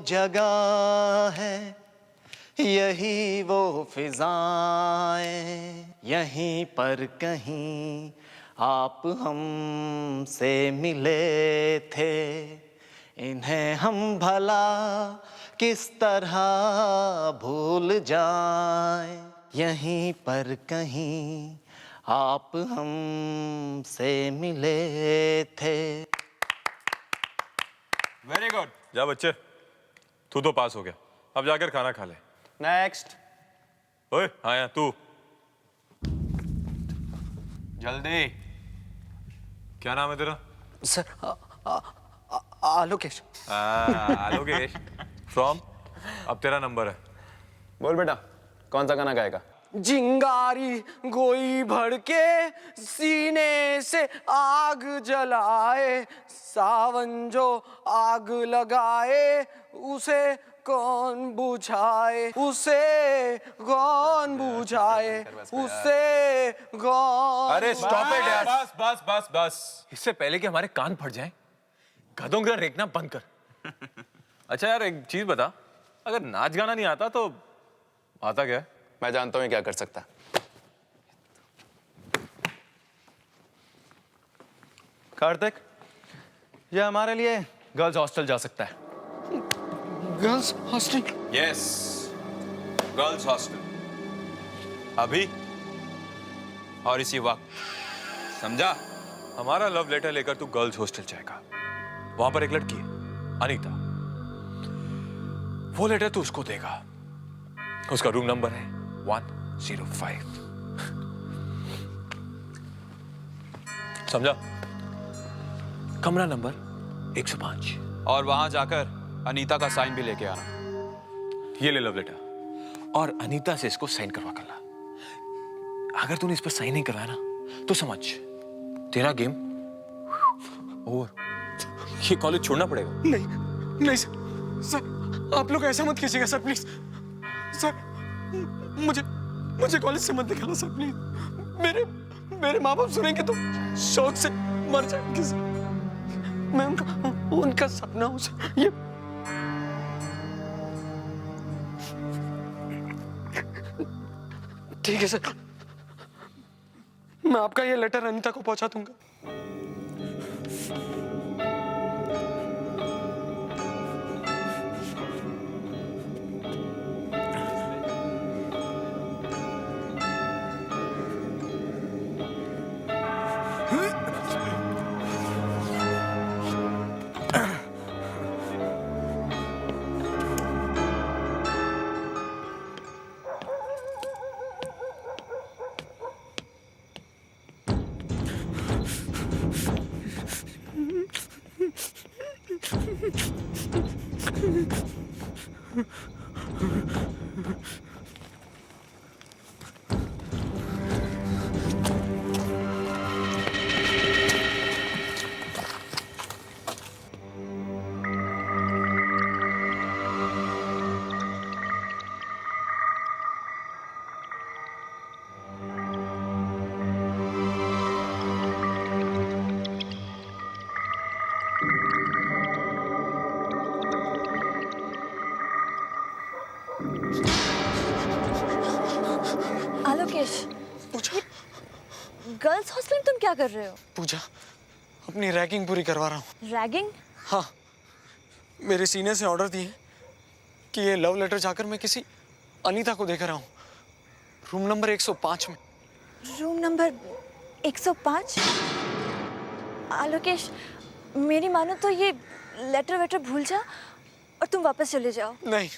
जगह है, यही वो फिजाएं, यहीं पर कहीं आप हमसे मिले थे। इन्हें हम भला किस तरह भूल जाएं, यहीं पर कहीं आप हमसे मिले थे। Very good. जा बच्चे, तू तो पास हो गया, अब जाकर खाना खा ले। नेक्स्ट। ओए हाँ यार तू, जल्दी। क्या नाम है तेरा? सर आलोकेश। आलोकेश। फ्रॉम? अब तेरा नंबर है। बोल बेटा, कौन सा गाना गाएगा? चिंगारी गोई भड़के सीने से आग जलाए, सावन जो आग लगाए उसे कौन बुझाए, उसे कौन बुझाए, उसे कौन। अरे स्टॉप इट यार। बस बस बस बस, इससे पहले कि हमारे कान फट जाएं, गधों का रेखना बंद कर। अच्छा यार एक चीज बता, अगर नाच गाना नहीं आता तो आता क्या है? मैं जानता हूँ ये क्या कर सकता है। कार्तिक, ये हमारे लिए गर्ल्स हॉस्टल जा सकता है। Girls hostel? Yes, girls hostel. अभी और इसी वक्त, समझा? हमारा लव लेटर लेकर तू गर्ल्स हॉस्टल जाएगा। वहां पर एक लड़की है, अनीता। वो लेटर तू उसको देगा। उसका रूम नंबर है 105। समझा? कमरा नंबर 105। और वहां जाकर अनीता का साइन भी लेके आना। ये ले लव लेटर और अनीता से इसको साइन करवा कर ला। अगर तूने इस पर साइन नहीं करवाया ना तो समझ तेरा गेम ओवर। ये कॉलेज छोड़ना पड़ेगा। नहीं नहीं सर, आप लोग ऐसा मत कीजिएगा सर, प्लीज सर। मुझे कॉलेज से मत निकालो सर, प्लीज। मेरे माँ बाप सुनेंगे तो शौक से मर जाएंगे सर। मैं उनका सपना हूँ सर। ये ठीक है सर, मैं आपका ये लेटर अनीता को पहुंचा दूंगा। आलोकेश, पूजा, गर्ल्स हॉस्टल में तुम क्या कर रहे हो? पूजा, अपनी रैगिंग पूरी करवा रहा हूँ। रैगिंग? हाँ, मेरे सीनियर से ऑर्डर दिए कि ये लव लेटर जाकर मैं किसी अनीता को देकर आऊँ, रूम नंबर 105 में। Room number 105? आलोकेश, मेरी मानो तो ये लेटर वेटर भूल जा और तुम वापस चले जाओ। नहीं,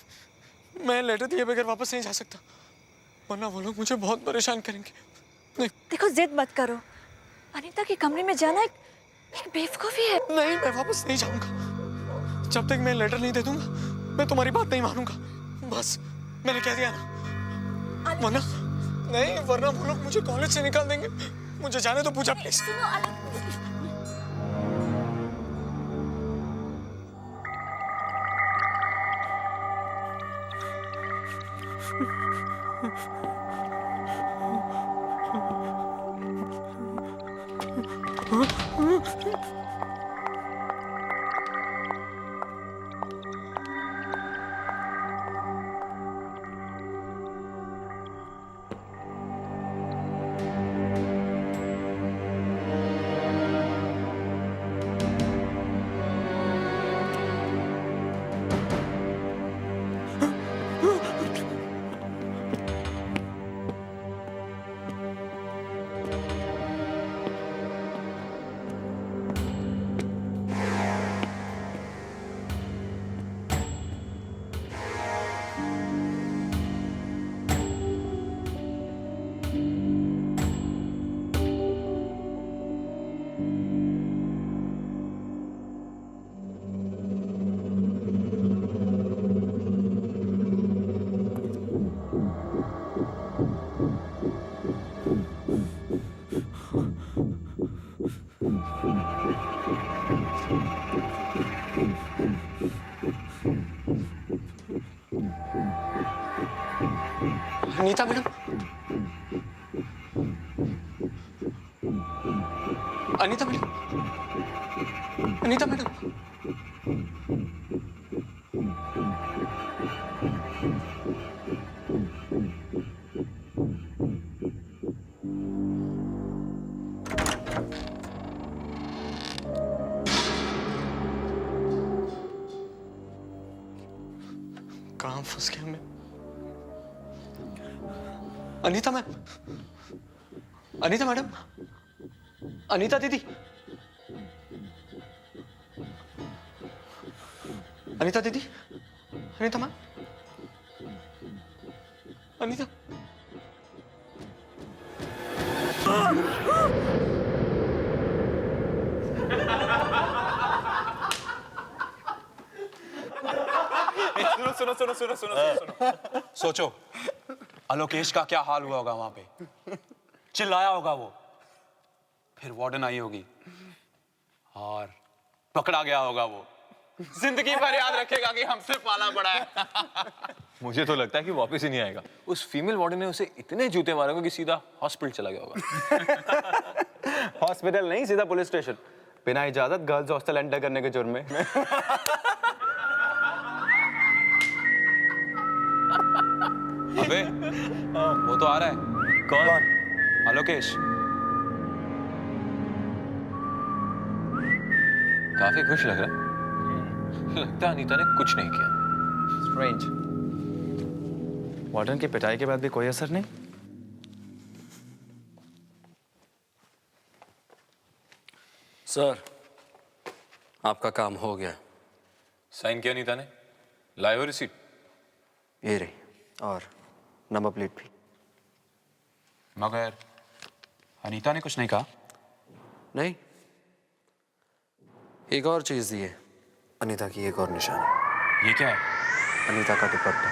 मैं लेटर दिए बगैर वापस नहीं जा सकता, वरना वो लोग मुझे बहुत परेशान करेंगे। नहीं। देखो, जिद मत करो। अनीता के कमरे में जाना एक बेवकूफी है। नहीं, मैं वापस नहीं जाऊंगा। जब तक मैं लेटर नहीं दे दूंगा, मैं तुम्हारी बात नहीं मानूंगा। बस, मैंने कह दिया ना। वरना नहीं, वरना वो लोग मुझे कॉलेज से निकाल देंगे। मुझे जाने दो Puja, please. Anita madam, Anita madam, Anita madam, कहाँ फंस गया मैं? अनीता मैम, अनीता मैडम, अनीता दीदी, अनीता दीदी, अनीता मैम, अनीता। सुनो सुनो सुनो सुनो सुनो सुनो। सोचो आलोकेश का क्या हाल हुआ होगा वहां पे। चिल्लाया होगा वो, फिर वार्डन आई होगी और पकड़ा गया होगा वो। जिंदगी भर याद रखेगा कि हमसे पाला पड़ा है। मुझे तो लगता है कि वापस ही नहीं आएगा। उस फीमेल वार्डन ने उसे इतने जूते मारे होंगे कि सीधा हॉस्पिटल चला गया होगा। हॉस्पिटल नहीं, सीधा पुलिस स्टेशन, बिना इजाजत गर्ल्स हॉस्टल एंटर करने के जुर्म में। अबे वो तो आ रहा है। कौन? आलोकेश। काफी खुश लग रहा है। लगता है अनीता ने कुछ नहीं किया। स्ट्रेंज। वार्डन की पिटाई के बाद भी कोई असर नहीं। सर, आपका काम हो गया। साइन किया अनीता ने? लाए हो रिसीट? ये रही, और नंबर प्लेट भी। मगर अनीता ने कुछ नहीं कहा। नहीं, एक और चीज दी है। अनीता की एक और निशानी। ये क्या है? अनीता का दुपट्टा।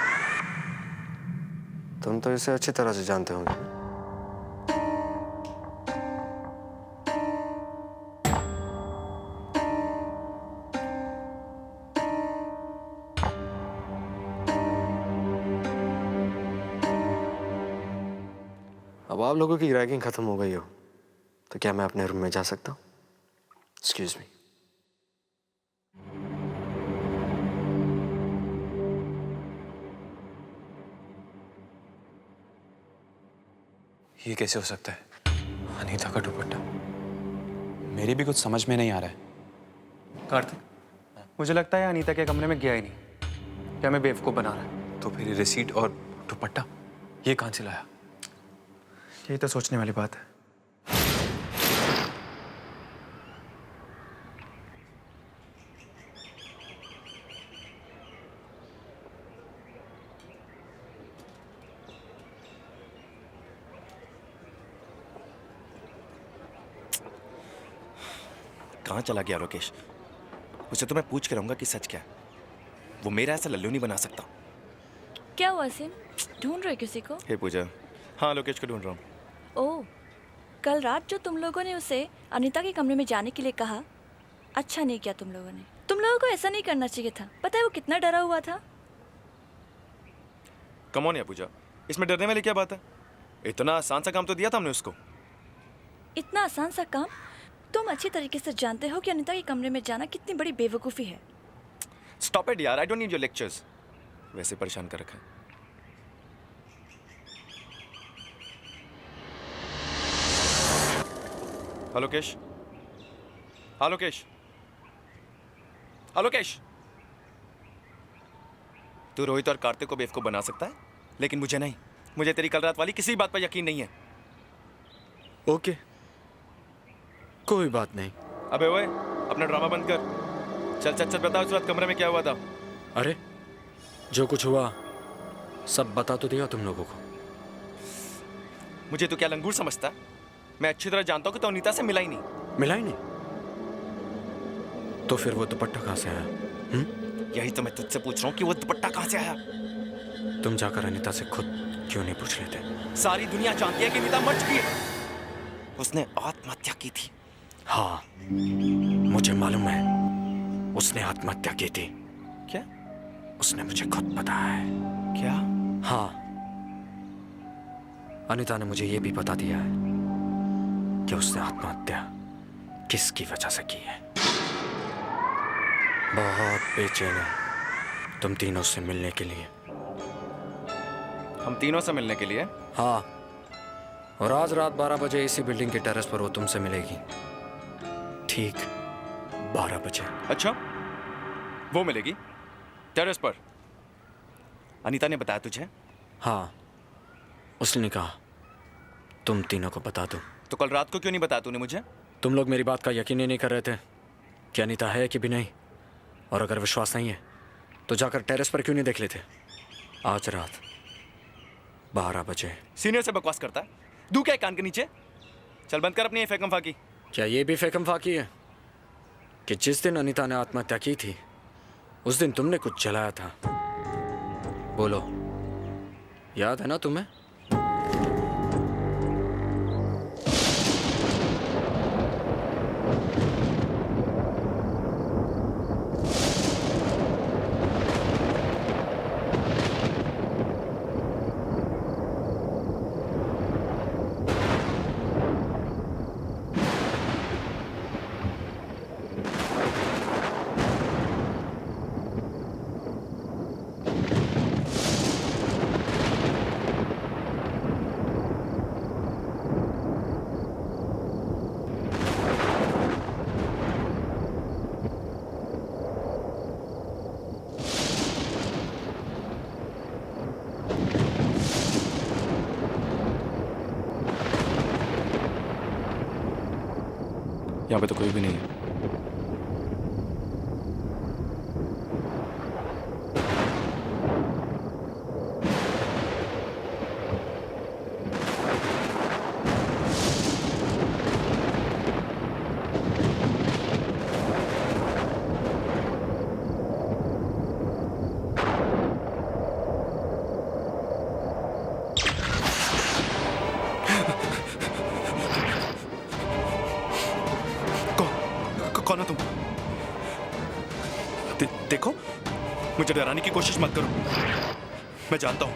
तुम तो इसे अच्छी तरह से जानते होंगे। अब आप लोगों की रैगिंग खत्म हो गई हो तो क्या मैं अपने रूम में जा सकता हूँ? Excuse me. ये कैसे हो सकता है? अनीता का दुपट्टा। मेरी भी कुछ समझ में नहीं आ रहा है। कार्तिक, मुझे लगता है अनीता के कमरे में गया ही नहीं। क्या मैं बेवकूफ बना रहा है? तो फिर रिसीट और दुपट्टा ये कहां से लाया? यही तो सोचने वाली बात है। कहाँ चला गया लोकेश? उसे तो मैं पूछ के रहूंगा कि सच क्या है। वो मेरा ऐसा लल्लू नहीं बना सकता। क्या हुआ सिन? ढूंढ रहे किसी को? हे पूजा, हाँ लोकेश को ढूंढ रहा हूँ। ओह, कल रात जो तुम लोगों ने उसे अनीता के कमरे में जाने के लिए कहा, अच्छा नहीं किया तुम लोगों ने। तुम लोगों को ऐसा नहीं करना चाहिए था। पता है वो कितना डरा हुआ था? कम ऑन या पूजा, इसमें डरने वाली क्या बात है? इतना आसान सा काम तो दिया था हमने उसको। इतना आसान सा काम? तुम अच्छी तरीके से जानते हो कि अनीता के कमरे में जाना कितनी बड़ी बेवकूफ़ी है। स्टॉप इट यार, I don't need your lectures. वैसे परेशान कर रखा है। हाँ लोकेश, हाँ लोकेश, हाँ लोकेश। तू रोहित और कार्तिक को बेवकूफ बना सकता है, लेकिन मुझे नहीं। मुझे तेरी कल रात वाली किसी बात पर यकीन नहीं है। ओके, कोई बात नहीं। अबे ओए, अपना ड्रामा बंद कर। चल चल चल, बता उस रात कमरे में क्या हुआ था। अरे, जो कुछ हुआ सब बता तो दिया तुम लोगों को। मुझे तो क्या लंगूर समझता है? मैं अच्छी तरह जानता हूँ कि तो अनीता से मिला ही नहीं। मिला ही नहीं? तो फिर वो दुपट्टा कहाँ से आया? यही तो मैं तुझसे पूछ रहा हूँ कि वो दुपट्टा कहाँ से आया। तुम जाकर अनीता से खुद क्यों नहीं पूछ लेते? सारी दुनिया जानती है कि अनीता मर चुकी है। उसने आत्महत्या की थी। हाँ, मुझे मालूम है उसने आत्महत्या की थी। क्या? उसने मुझे खुद बताया है। क्या? हाँ, अनीता ने मुझे ये भी बता दिया है कि उसने आत्महत्या किसकी वजह से की है। बहुत बेचैन है तुम तीनों से मिलने के लिए। हम तीनों से मिलने के लिए? हाँ, और आज रात 12 बजे इसी बिल्डिंग के टेरेस पर वो तुमसे मिलेगी। ठीक 12 बजे। अच्छा, वो मिलेगी टेरेस पर? अनीता ने बताया तुझे? हाँ, उसने कहा तुम तीनों को बता दो। तो कल रात को क्यों नहीं बताया तूने मुझे? तुम लोग मेरी बात का यकीन ही नहीं कर रहे थे कि अनीता है कि भी नहीं, और अगर विश्वास नहीं है तो जाकर टेरेस पर क्यों नहीं देख लेते। आज रात 12 बजे। सीनियर से बकवास करता है? दू क्या है कान के नीचे? चल बंद कर अपनी ये फेकम फाकी। क्या ये भी फेकम फाकी है कि जिस दिन अनीता ने आत्महत्या की थी उस दिन तुमने कुछ जलाया था? बोलो, याद है ना तुम्हें? यहाँ पे तो कोई भी नहीं है। कौन हो तुम? देखो, मुझे डराने की कोशिश मत करो। मैं जानता हूं,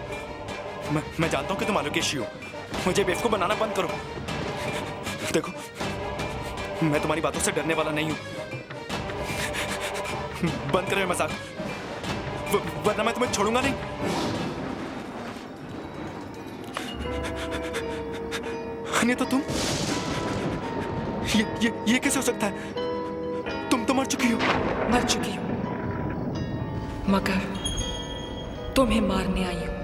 मैं जानता हूं कि तुम आलोकेशी हो। मुझे बेवकूफ बनाना बंद करो। देखो, मैं तुम्हारी बातों से डरने वाला नहीं हूं। बंद करो ये मजाक, वरना मैं तुम्हें छोड़ूंगा नहीं। नहीं तो तुम, ये कैसे हो सकता है? तुम तो मर चुकी हो। मर चुकी हूँ, मगर तुम्हें मारने आई हूँ।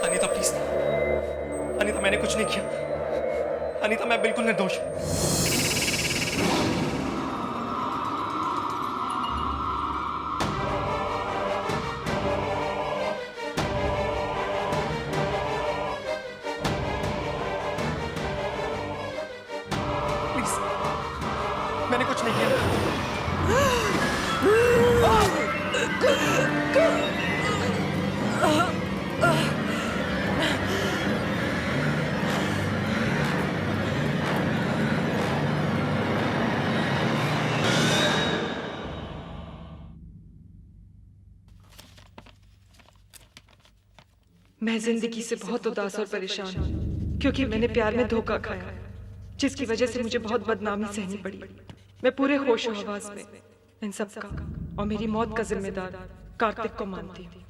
अनीता प्लीज, अनीता मैंने कुछ नहीं किया। अनीता मैं बिल्कुल निर्दोष हूँ। प्लीज, मैंने कुछ नहीं किया। मैं जिंदगी से बहुत उदास और परेशान हूँ क्योंकि मैंने प्यार में धोखा खाया, जिसकी वजह से मुझे बहुत बदनामी सहनी पड़ी। मैं पूरे होश हवास में इन सब का और मेरी मौत का जिम्मेदार कार्तिक को मानती हूँ।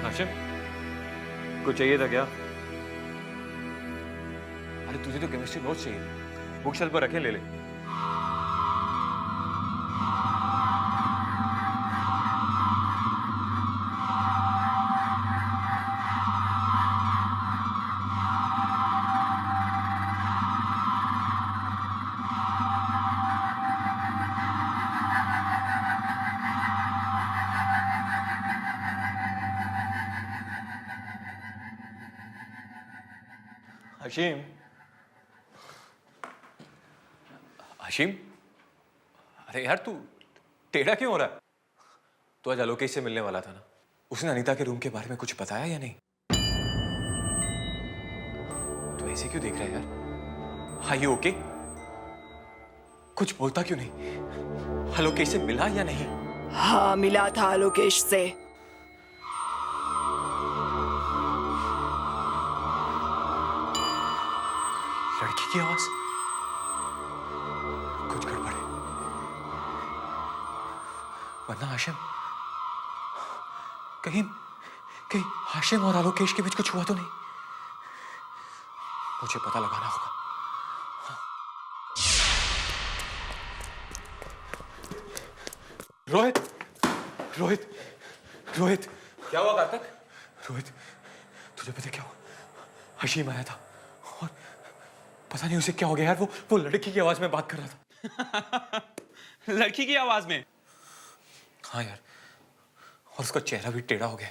आशिम, कुछ चाहिए था क्या? अरे तुझे तो केमिस्ट्री नोट्स चाहिए, बुक शेल्फ पर रखे, ले ले। हशीम, हशीम, अरे यार तू टेढ़ा क्यों हो रहा है? तू आज आलोकेश से मिलने वाला था ना? उसने अनीता के रूम के बारे में कुछ बताया या नहीं? तू ऐसे क्यों देख रहा है यार? हाँ ये ओके? कुछ बोलता क्यों नहीं? आलोकेश से मिला या नहीं? हाँ मिला था आलोकेश से। लड़की की आवाज, कुछ गड़बड़ है। वरना हाशिम, कहीं कहीं हाशिम और आलोकेश के बीच कुछ हुआ तो नहीं? मुझे पता लगाना होगा। रोहित, रोहित, रोहित, क्या हुआ कार्तिक? रोहित, तुझे पता क्या हुआ? हशीम आया था और पता नहीं उसे क्या हो गया यार, वो लड़की की आवाज में बात कर रहा था। लड़की की आवाज में? हाँ यार, और उसका चेहरा भी टेढ़ा हो गया।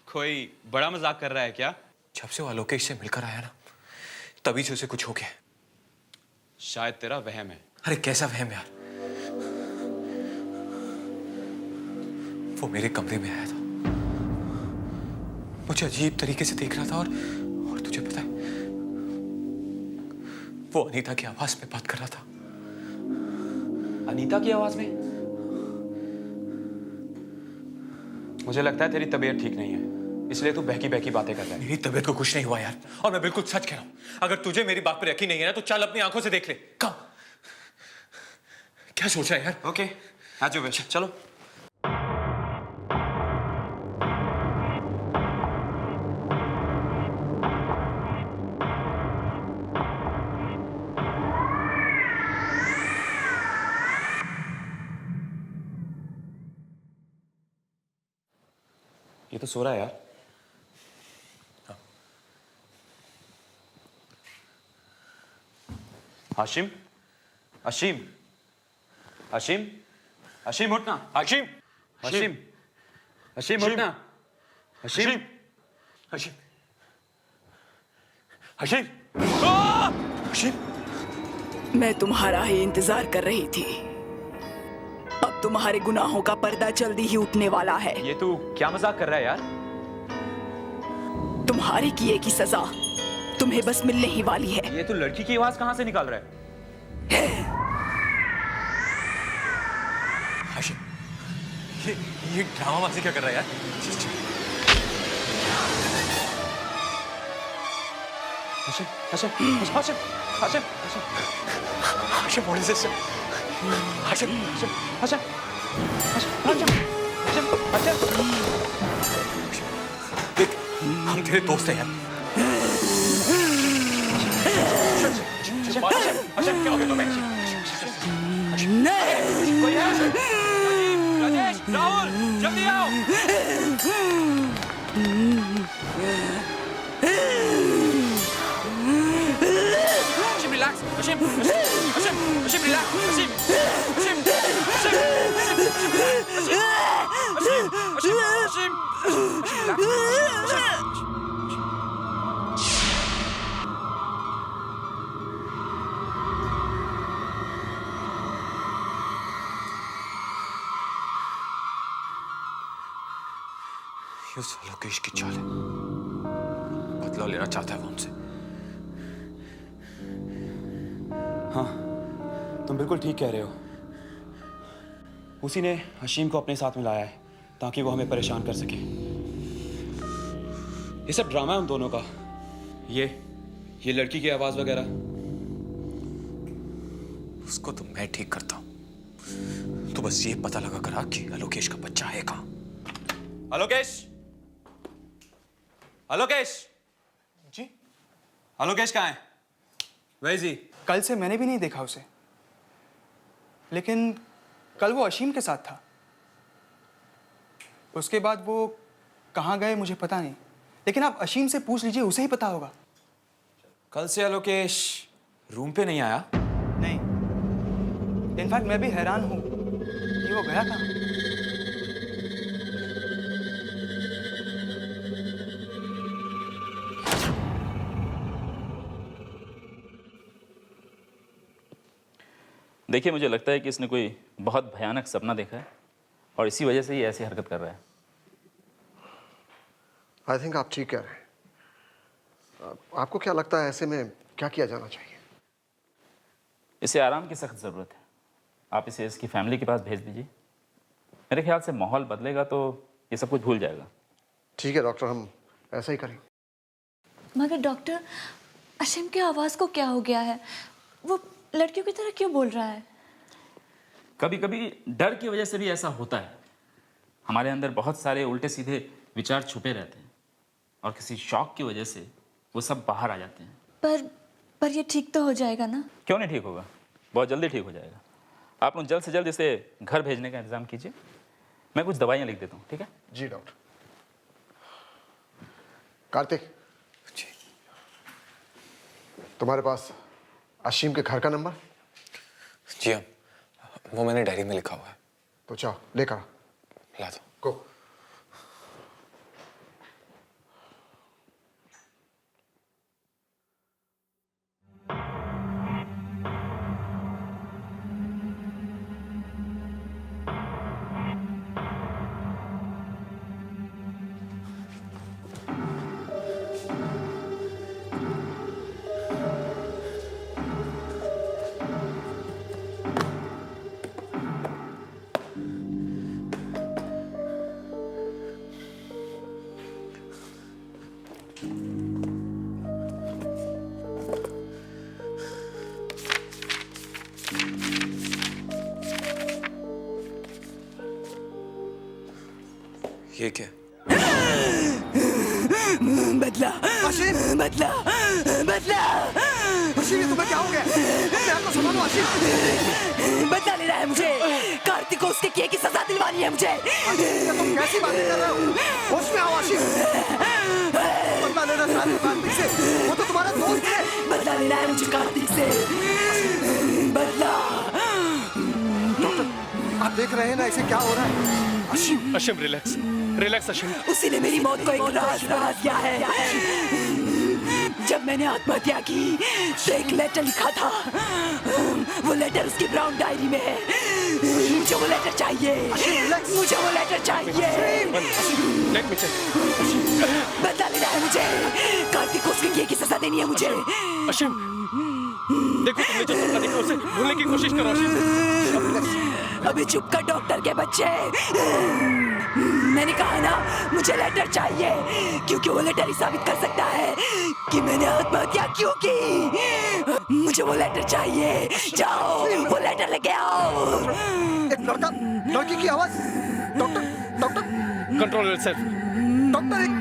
कोई बड़ा मजाक कर रहा है क्या? जब से वो आलोकेश से मिलकर आया ना, तभी से उसे कुछ हो गया। शायद तेरा वहम है। अरे कैसा वहम यार? वो मेरे कमरे में आया था, मुझे अजीब तरीके से देख रहा था और तुझे पता है, वो अनीता की आवाज में बात कर रहा था। अनीता की आवाज में? मुझे लगता है तेरी तबीयत ठीक नहीं है, इसलिए तू बहकी बहकी बातें कर रहा है। मेरी तबीयत को कुछ नहीं हुआ यार, और मैं बिल्कुल सच कह रहा हूं। अगर तुझे मेरी बात पर यकीन नहीं है ना, तो चल अपनी आंखों से देख ले। कम क्या सोच रहा है यार? ओके, आ जाओ बेटा, चलो। ये तो सो रहा है यार। हाशिम, हाशिम, हाशिम, हाशिम उठना। हाशिम, हाशिम, हाशिम उठना। हाशिम, हाशिम, हाशिम, हाशिम। मैं तुम्हारा ही इंतजार कर रही थी। अब तुम्हारे गुनाहों का पर्दा जल्दी ही उठने वाला है। ये तू क्या मजाक कर रहा है यार? तुम्हारे किए की सजा तुम्हें बस मिलने ही वाली है। ये तू लड़की की आवाज कहां से निकाल रहा है? हाशिम, ये ड्रामाबाजी क्या कर रहा है यार? Hashim, Hashim, Hashim, Hashim, Hashim, what is this? Hashim, Hashim, Hashim, Hashim, देख, हम तेरे दोस्त हैं यार। हाशिम, क्या हो गया तुम्हें? राजेश, राहुल, जल्दी आओ। Hashim, relax. Hashim, Hashim, Hashim, relax. Hashim, Hashim, Hashim, Hashim, Hashim, Hashim, relax. ये उस आलोकेश की चाल है, बदला लेना चाहता है वो हमसे। हाँ, तुम बिल्कुल ठीक कह रहे हो। उसी ने हशीम को अपने साथ में लाया है ताकि वो हमें परेशान कर सके। ये सब ड्रामा है उन दोनों का। ये लड़की की आवाज वगैरह। उसको तो मैं ठीक करता हूं। तो बस ये पता लगा करा कि आलोकेश का बच्चा है कहां। आलोकेश, आलोकेश जी? आलोकेश कहाँ है? Where is he? कल से मैंने भी नहीं देखा उसे, लेकिन कल वो अशीम के साथ था। उसके बाद वो कहाँ गए मुझे पता नहीं, लेकिन आप अशीम से पूछ लीजिए, उसे ही पता होगा। कल से आलोकेश रूम पे नहीं आया? नहीं, इनफैक्ट मैं भी हैरान हूँ कि वो गया कहाँ। देखिए, मुझे लगता है कि इसने कोई बहुत भयानक सपना देखा है और इसी वजह से ये ऐसी हरकत कर रहा है। आई थिंक आप ठीक कह रहे हैं। आपको क्या लगता है ऐसे में क्या किया जाना चाहिए? इसे आराम की सख्त ज़रूरत है। आप इसे इसकी फैमिली के पास भेज दीजिए। मेरे ख्याल से माहौल बदलेगा तो ये सब कुछ भूल जाएगा। ठीक है डॉक्टर, हम ऐसा ही करेंगे। मगर डॉक्टर, अशीम की आवाज़ को क्या हो गया है? वो लड़कियों की तरह क्यों बोल रहा है? कभी कभी डर की वजह से भी ऐसा होता है। हमारे अंदर बहुत सारे उल्टे सीधे विचार छुपे रहते हैं और किसी शौक की वजह से वो सब बाहर आ जाते हैं। पर ये ठीक तो हो जाएगा ना? क्यों नहीं ठीक होगा? बहुत जल्दी ठीक हो जाएगा। आप लोग जल्द से जल्द इसे घर भेजने का इंतजाम कीजिए। मैं कुछ दवाइयाँ लिख देता हूँ, ठीक है? जी डॉक्टर। कार्तिक जी, तुम्हारे पास अशीम के घर का नंबर? जी हाँ, वो मैंने डायरी में लिखा हुआ है। तो चाहो लेकर ला दो। गो। ये क्या? बदला, बदला, बदला। अशीम, तुम्हें क्या हो गया? अपने आप को संभालो अशीम। बदला लेना है मुझे। कार्तिक को उसके किए की सजा दिलवानी है मुझे। अशीम, तुम कैसी बातें कर रहे हो? होश में आओ अशीम। बदला लेना चाहते हो कार्तिक से? वो तो तुम्हारा दोस्त है। बदला लेना है मुझे कार्तिक से। बदला। डॉक्टर, आप देख रहे हैं ना इसे क्या हो रहा है? Ashim, Ashim relax, relax Ashim. उसी ने मेरी मौत को एक राज बना दिया है। जब मैंने आत्महत्या की तो एक लेटर लिखा था। वो लेटर उसकी ब्राउन डायरी में है। मुझे वो लेटर चाहिए। मुझे वो लेटर चाहिए। बदला लेना है मुझे। कार्तिक को उसके किए की सजा देनी है मुझे। अशीम, देखो तुमने जो सपना देखा उसे भूलने की कोशिश करो अशीम। अभी चुप कर डॉक्टर के बच्चे। मैंने कहा ना मुझे लेटर चाहिए, क्योंकि वो लेटर ही साबित कर सकता है कि मैंने आत्महत्या क्यों की। मुझे वो लेटर चाहिए। जाओ वो लेटर लेके आओ। एक लड़की की आवाज। Doctor, control yourself. डॉक्टर, एक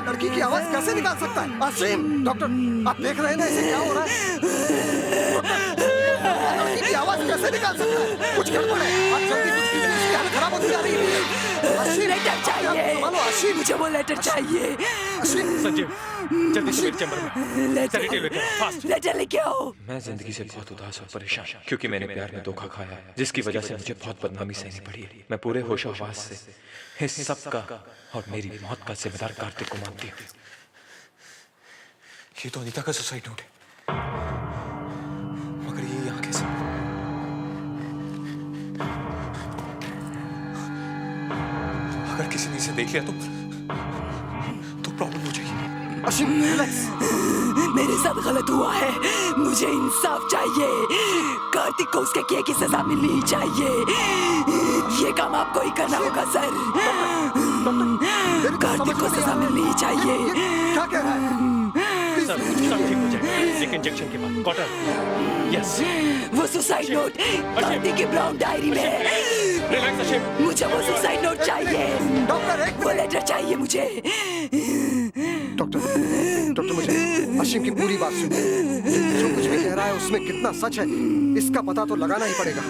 लड़की की आवाज कैसे निकाल सकता है? अशीम, डॉक्टर, आप देख रहे हैं ना इसे क्या हो रहा है? लड़की की आवाज कैसे निकाल सकता है? कुछ गड़बड़ है। आप जल्दी कुछ कीजिए, इसकी हालत खराब होती जा रही है। अशीम, लेटर चाहिए। संभालो अशीम। मुझे वो लेटर चाहिए। अशीम, संजीव, जल्दी से मेरे चैम्बर में सैनिटरी लेकर आओ, फास्ट। लेटर लेके आओ। मैं जिंदगी से बहुत उदास और परेशान, क्योंकि मैंने प्यार में धोखा खाया, जिसकी वजह से मुझे बहुत बदनामी सहनी पड़ी है। मैं पूरे होशो-हवास से इस सब का और मेरी मौत का जिम्मेदार कार्तिक को मानती हूँ। ये तो अनीता का सुसाइड नोट है, मगर ये यहाँ कैसे? अगर किसी ने इसे देख लिया तो प्रॉब्लम हो जाएगी। अशीम, रिलैक्स। मेरे साथ गलत हुआ है। मुझे इंसाफ चाहिए। कार्तिक को उसके किए की सजा मिलनी चाहिए। ये काम आपको ही करना होगा सर। कार्तिक को सजा मिलनी चाहिए। क्या कह रहा है? सब ठीक हो जाएगा, एक इंजेक्शन के बाद। Cotton, yes. वो सुसाइड नोट कार्तिक की ब्राउन डायरी में है। रिलैक्स अशीम। मुझे वो सुसाइड नोट चाहिए। डॉक्टर, वो लेटर चाहिए मुझे। डॉक्टर, मुझे अशीम की पूरी बात सुनिए। जो कुछ भी कह रहा है उसमें कितना सच है इसका पता तो लगाना ही पड़ेगा।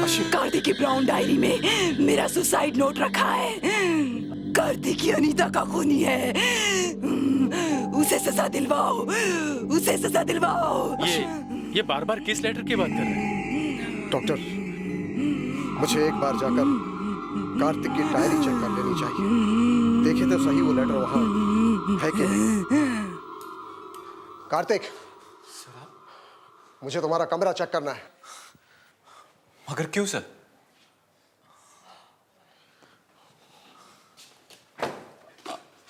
अशीम, कार्तिक की ब्राउन डायरी में मेरा सुसाइड नोट रखा है। कार्तिक की अनीता का खूनी है। उसे सजा दिलवाओ, उसे सजा दिलवाओ। ये बार-बार किस लेटर की बात कर रहे हैं? डॉक्टर, मुझे एक बार जाकर कार्तिक की डायरी चेक कर लेनी चाहिए। देखे तो सही वो लेटर वहां है कि नहीं। कार्तिक, मुझे तुम्हारा कमरा चेक करना है। मगर क्यों सर?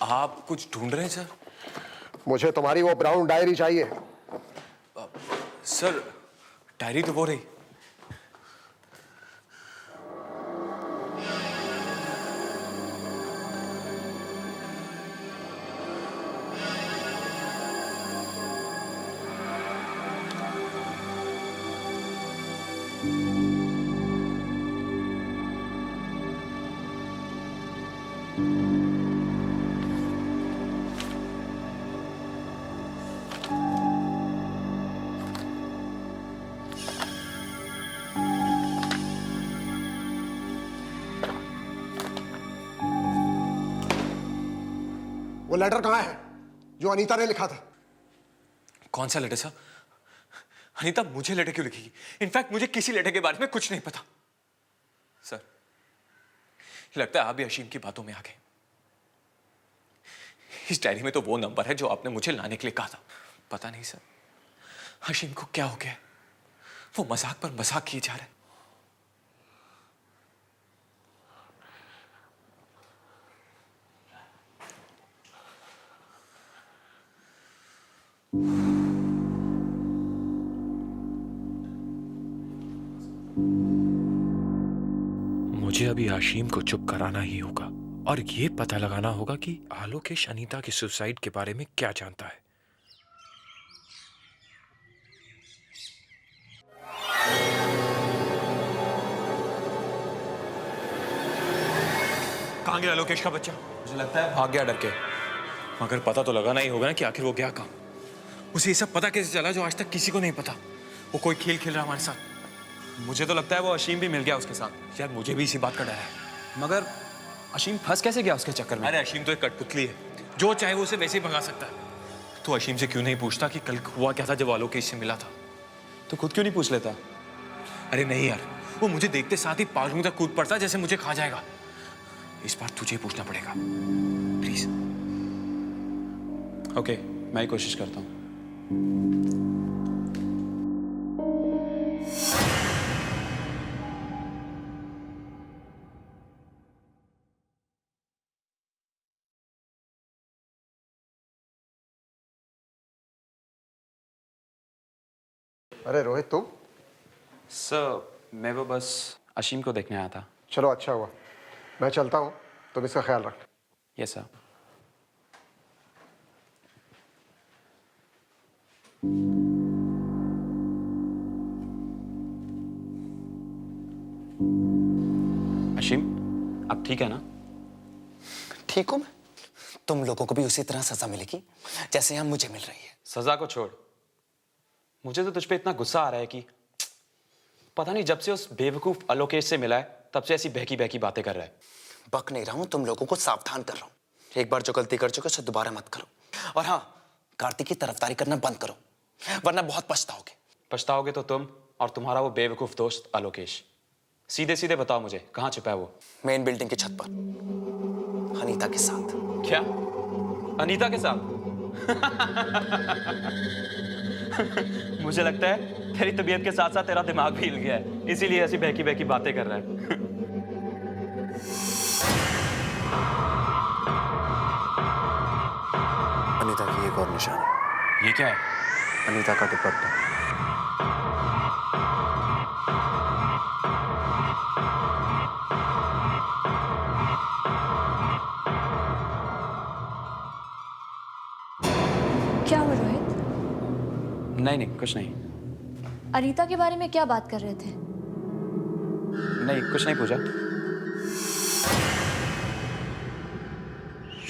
आप कुछ ढूंढ रहे हैं सर? मुझे तुम्हारी वो ब्राउन डायरी चाहिए। सर डायरी तो वो रही। वो लेटर कहाँ है जो अनीता ने लिखा था? कौन सा लेटर सर? अनीता मुझे लेटर क्यों लिखेगी? इनफैक्ट मुझे किसी लेटर के बारे में कुछ नहीं पता। सर लगता है आप भी अशीम की बातों में आ गए। इस डायरी में तो वो नंबर है जो आपने मुझे लाने के लिए कहा था। पता नहीं सर अशीम को क्या हो गया, वो मजाक पर मजाक किए जा रहे हैं। मुझे अभी आशीम को चुप कराना ही होगा और ये पता लगाना होगा कि आलोकेश अनीता के सुसाइड के बारे में क्या जानता है। कहां गया आलोकेश का बच्चा? मुझे लगता है भाग गया डर के। मगर पता तो लगाना ही होगा ना कि आखिर वो गया कहां। उसे ये सब पता कैसे चला जो आज तक किसी को नहीं पता? वो कोई खेल खेल रहा हमारे साथ। मुझे तो लगता है वो अशीम भी मिल गया उसके साथ। यार मुझे भी इसी बात का डर है। मगर अशीम फंस कैसे गया उसके चक्कर में? अरे अशीम तो एक कठपुतली है, जो चाहे वो उसे वैसे ही भगा सकता है। तो अशीम से क्यों नहीं पूछता कि कल हुआ क्या था जब आलोकेश से मिला था? तो खुद क्यों नहीं पूछ लेता? अरे नहीं यार, वो मुझे देखते साथ ही पालूं तक कूद पड़ता जैसे मुझे खा जाएगा। इस बार तुझे पूछना पड़ेगा प्लीज। ओके, मैं ही कोशिश करता हूँ। अरे रोहित तुम? सर मैं वो बस अशीम को देखने आया था। चलो अच्छा हुआ, मैं चलता हूँ, तुम इसका ख्याल रख। Yes sir. अशीम अब ठीक है ना? ठीक हूं मैं। तुम लोगों को भी उसी तरह सजा मिलेगी जैसे यहाँ मुझे मिल रही है। सजा को छोड़, मुझे तो तुझ पे इतना गुस्सा आ रहा है कि पता नहीं जब से उस बेवकूफ आलोकेश से मिला है तब से ऐसी बहकी बहकी बातें कर रहा है। बक नहीं रहा हूं, तुम लोगों को सावधान कर रहा हूं। एक बार जो गलती कर चुके उसे दोबारा मत करो। और हाँ, कार्तिक की तरफदारी करना बंद करो, वरना बहुत पछताओगे। पछताओगे तो तुम और तुम्हारा वो बेवकूफ दोस्त आलोकेश। सीधे सीधे बताओ मुझे, कहाँ छिपा है वो? मेन बिल्डिंग की छत पर अनीता के साथ। क्या? अनीता के साथ? मुझे लगता है तेरी तबीयत के साथ साथ तेरा दिमाग भी हिल गया है, इसीलिए ऐसी बहकी बहकी बातें कर रहा है। अनीता की एक और निशानी। ये क्या है? अनीता का दुपट्टा। क्या हुआ रोहित? नहीं नहीं कुछ नहीं। अनीता के बारे में क्या बात कर रहे थे? नहीं कुछ नहीं पूजा।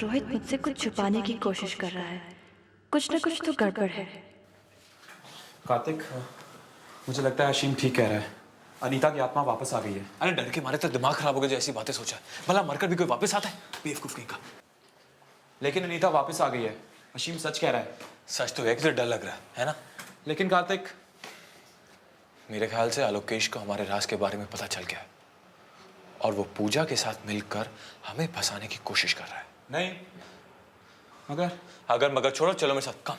रोहित मुझसे कुछ छुपाने की कोशिश कर रहा है। कुछ न कुछ तो गड़बड़ है। कार्तिक, मुझे लगता है अशीम ठीक कह रहा है। अनीता की आत्मा वापस आ गई है। अरे डर के मारे तो दिमाग खराब हो गया जो ऐसी बातें सोचा है। भला मरकर भी कोई वापस आता है? बेवकूफ कहीं का। लेकिन अनीता वापस आ गई है। अशीम सच कह रहा है। सच तो है कि डर लग रहा है ना? लेकिन कार्तिक, मेरे ख्याल से आलोकेश को हमारे राज के बारे में पता चल गया है और वो पूजा के साथ मिलकर हमें फंसाने की कोशिश कर रहा है। नहीं अगर मगर छोड़ो, चलो मेरे साथ। कम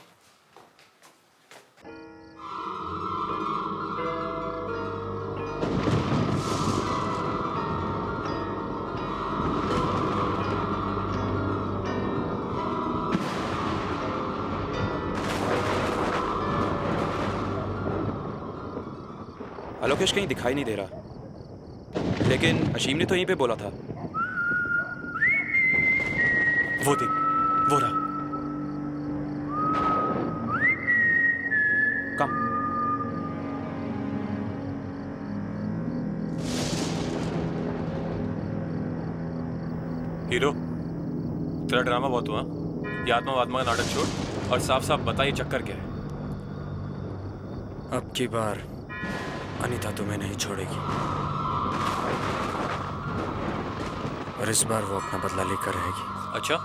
आलोकेश कहीं दिखाई नहीं दे रहा, लेकिन अशीम ने तो यहीं पे बोला था। वो देख, वो रहा। कम। हीरो, तेरा ड्रामा बहुत हुआ। ये आत्मा का नाटक छोड़ और साफ साफ बता ये चक्कर क्या है। अब की बार अनीता तुम्हें नहीं छोड़ेगी, और इस बार वो अपना बदला लेकर रहेगी। अच्छा,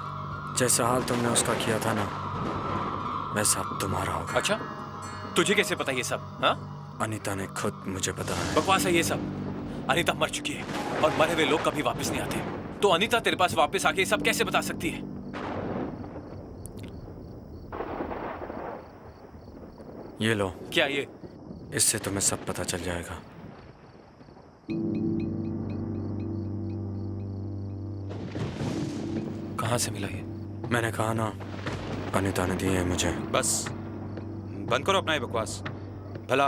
जैसा हाल तुमने उसका किया था ना, वैसा अब तुम्हारा होगा। अच्छा, तुझे कैसे पता ये सब? हाँ, अनीता ने खुद मुझे बताया। बकवास है ये सब। अनीता मर चुकी है और मरे हुए लोग कभी वापस नहीं आते। तो अनीता तेरे पास वापस आके ये सब कैसे बता सकती है? ये लो। क्या ये? इससे तुम्हें सब पता चल जाएगा। कहाँ से मिला ये? मैंने कहा ना, अनीता ने दी है मुझे। बस बंद करो अपना ये बकवास। भला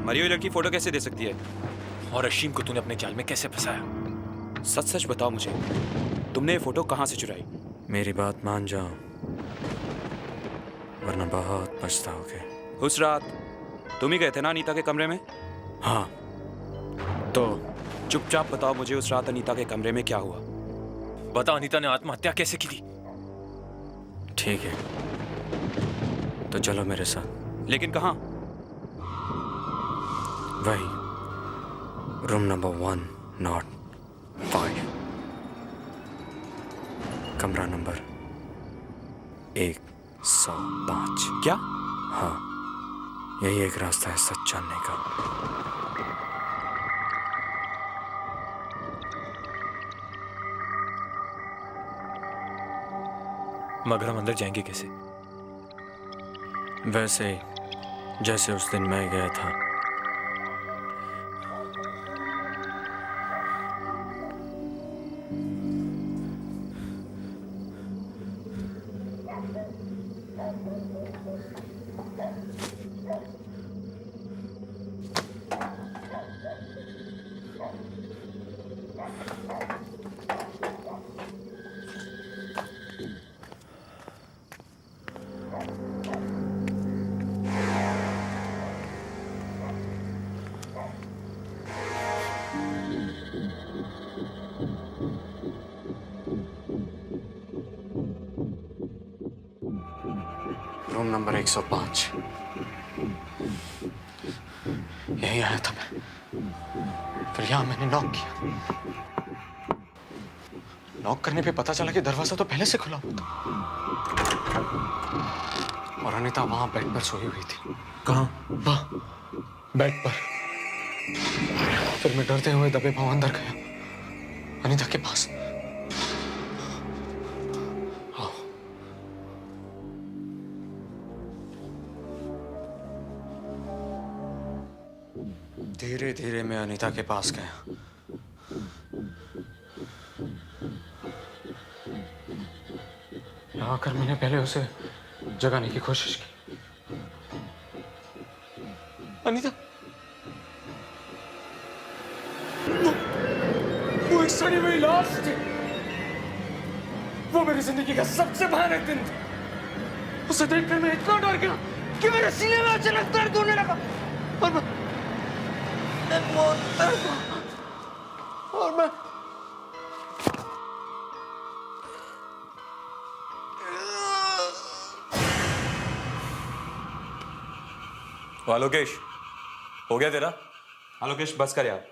मरी हुई लड़की फोटो कैसे दे सकती है? और अशीम को तूने अपने जाल में कैसे फंसाया? सच सच बताओ मुझे, तुमने ये फोटो कहाँ से चुराई? मेरी बात मान जाओ, वरना बहुत पछताओगे। उस रात तुम ही गए थे ना अनीता के कमरे में? हाँ। तो चुपचाप बताओ मुझे, उस रात अनीता के कमरे में क्या हुआ? बता, अनीता ने आत्महत्या कैसे की थी? ठीक है, तो चलो मेरे साथ। लेकिन कहाँ? वही, रूम नंबर 105, कमरा नंबर 105। क्या? हाँ, यही एक रास्ता है सच जानने का। मगर हम अंदर जाएंगे कैसे? वैसे ही जैसे उस दिन मैं गया था। Room number 105। यही आया था मैं, फिर यहाँ मैंने नॉक किया। नॉक करने पे पता चला कि दरवाजा तो पहले से खुला हुआ था, और अनीता वहां बेड पर सोई हुई थी। कहाँ? वहां बेड पर। फिर मैं डरते हुए दबे पांव अंदर गया अनीता के पास। धीरे धीरे मैं अनीता के पास गया। यहाँ आकर मैंने पहले उसे जगाने की कोशिश की। अनीता, वो एक सड़ी हुई लाश थी। वो मेरी जिंदगी का सबसे भयानक दिन था। उसे देखकर मैं इतना डर गया कि मेरे सीने में अचानक दर्द होने लगा, और मैं आलोकेश, हो गया तेरा? आलोकेश बस कर यार।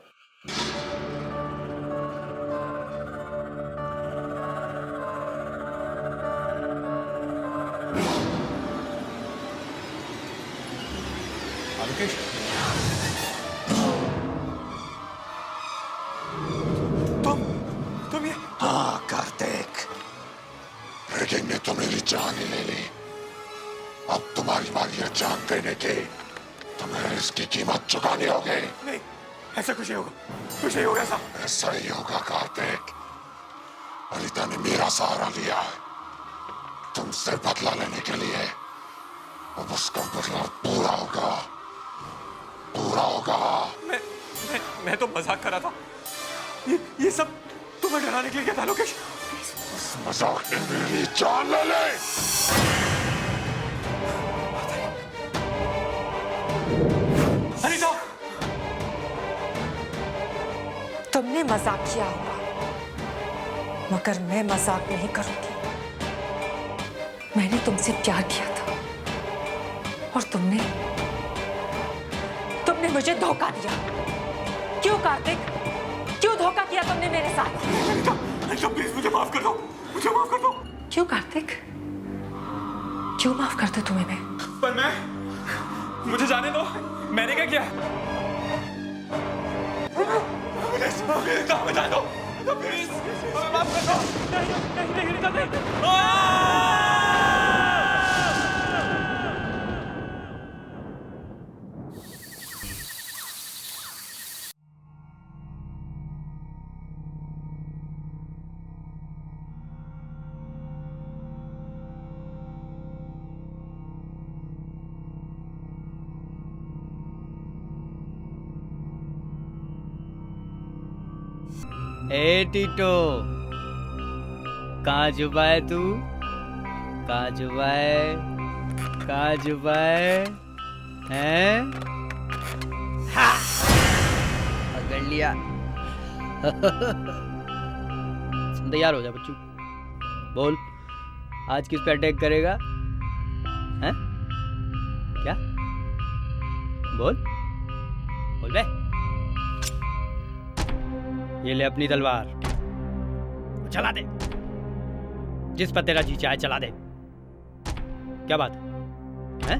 आलोकेश, तुम ये? हाँ कार्तिक, रेडिंग ने तो मेरी जान ही ले ली। अब तुम्हारी बारी है जान देने की। तुम्हें इसकी कीमत चुकानी होगी। नहीं, ऐसा कुछ नहीं होगा, कुछ नहीं होगा। ऐसा ही होगा कार्तिक। अनीता ने मेरा सहारा लिया है तुमसे बदला लेने के लिए। अब उसका बदला पूरा होगा, पूरा होगा। मैं तो मजाक कर रहा था। ये सब तुम्हें डराने के लिए क्या था लोकेश? मजाक में मेरी जान ले ले। अनीता, तुमने मजाक किया होगा, मगर मैं मजाक नहीं करूंगी। मैंने तुमसे प्यार किया था और तुमने मुझे धोखा दिया। क्यों कार्तिक, क्यों धोखा किया तुमने मेरे साथ? अनीता प्लीज मुझे माफ कर दो, मुझे माफ कर दो। क्यों कार्तिक, क्यों माफ कर दूं तुम्हें मैं? पर मुझे जाने दो, मैंने क्या किया? बता दो प्लीज, माफ कर दो। ए टीटो, कहाँ जुबा है तू? कहाँ जुबा है? कहाँ जुबा है? पकड़ लिया। तैयार हो जा बच्चू, बोल आज किस पे अटैक करेगा? हैं? क्या? बोल बोल बे। ये ले अपनी तलवार, चला दे, जिस पर तेरा जी चाहे चला दे। क्या बात है?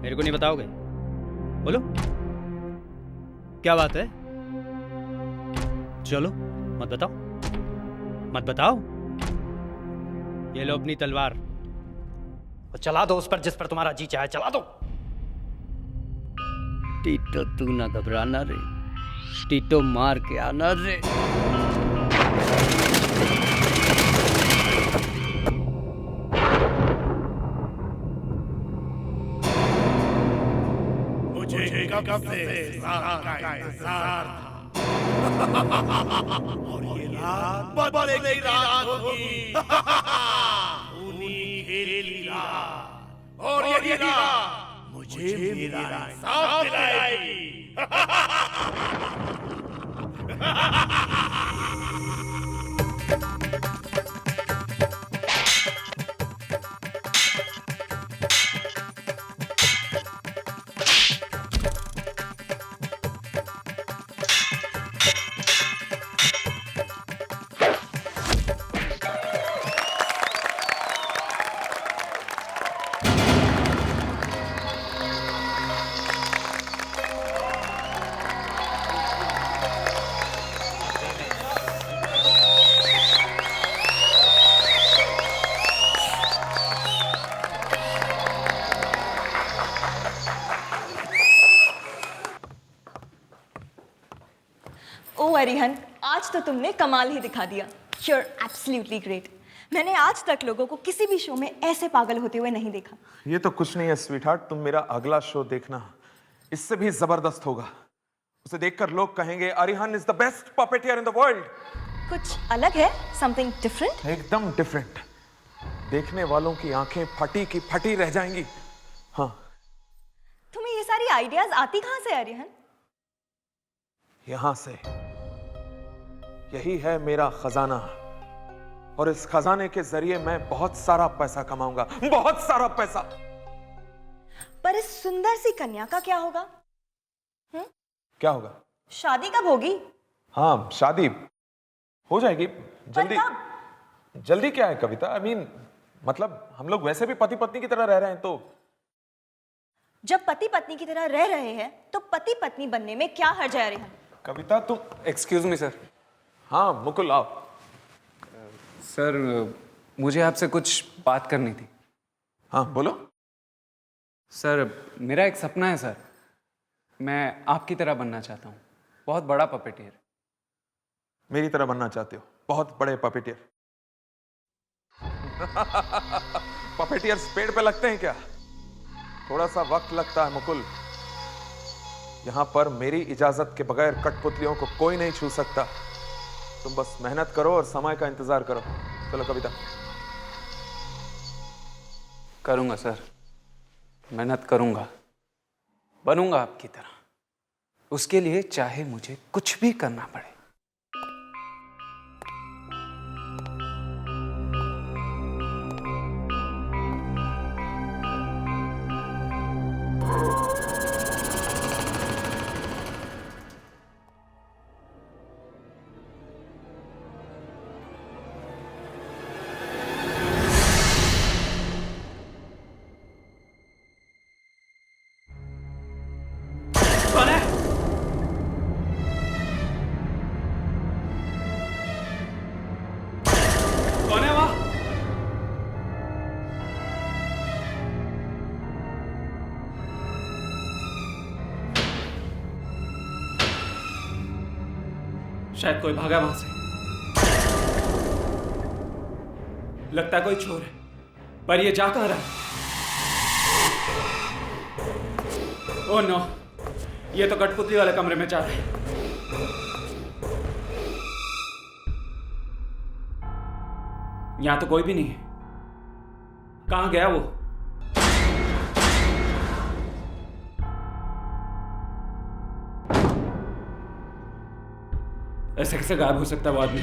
मेरे को नहीं बताओगे? बोलो क्या बात है? चलो मत बताओ, मत बताओ। ये लो अपनी तलवार और चला दो उस पर जिस पर तुम्हारा जी चाहे चला दो। टीटो तू ना घबराना रे, टीटो मार के आना रे। मुझे कब से रात का इंतजार था और ये रात बदलेगी रात होगी। खूनी खेली रात और ये रात मुझे मेरा इंसाफ दिलाएगी। अरिहन, आज तो तुमने कमाल ही दिखा दिया। You're absolutely great. मैंने आज तक लोगों को किसी भी शो में ऐसे पागल होते हुए नहीं देखा। ये तो कुछ नहीं है स्वीटहार्ट, तुम मेरा अगला शो देखना, इससे भी जबरदस्त होगा। उसे देखकर लोग कहेंगे Arihan is the best puppeteer in the world. कुछ अलग है, something different? एकदम डिफरेंट। देखने वालों की आंखें फटी की फटी रह जाएंगी। हाँ, तुम्हें ये सारी आइडियाज आती कहां से अरिहन? यहां से। यही है मेरा खजाना और इस खजाने के जरिए मैं बहुत सारा पैसा कमाऊंगा, बहुत सारा पैसा। पर इस सुंदर सी कन्या का क्या होगा? क्या होगा? शादी कब होगी? हाँ, शादी हो जाएगी जल्दी। जल्दी क्या है कविता? आई मीन मतलब हम लोग वैसे भी पति पत्नी की तरह रह रहे हैं, तो जब पति पत्नी की तरह रह रहे हैं तो पति पत्नी बनने में क्या हर्ज है अरिहन? कविता तुम। Excuse me sir. हाँ मुकुल आओ। सर मुझे आपसे कुछ बात करनी थी। हाँ बोलो। सर मेरा एक सपना है सर, मैं आपकी तरह बनना चाहता हूँ, बहुत बड़ा पपेटियर। मेरी तरह बनना चाहते हो? बहुत बड़े पपेटियर। पपेटियर्स पेड़ पे लगते हैं क्या? थोड़ा सा वक्त लगता है मुकुल। यहाँ पर मेरी इजाजत के बगैर कठपुतलियों को कोई नहीं छू सकता। तुम बस मेहनत करो और समय का इंतजार करो। चलो कविता। करूँगा सर, मेहनत करूँगा, बनूंगा आपकी तरह। उसके लिए चाहे मुझे कुछ भी करना पड़े। शायद कोई भागा वहां से। लगता है कोई चोर है, पर ये जा कहां रहा? ओह नो, ये तो कठपुतली वाले कमरे में जा रहा है। यहां तो कोई भी नहीं है। कहां गया वो? ऐसे कैसे गायब हो सकता है वो आदमी?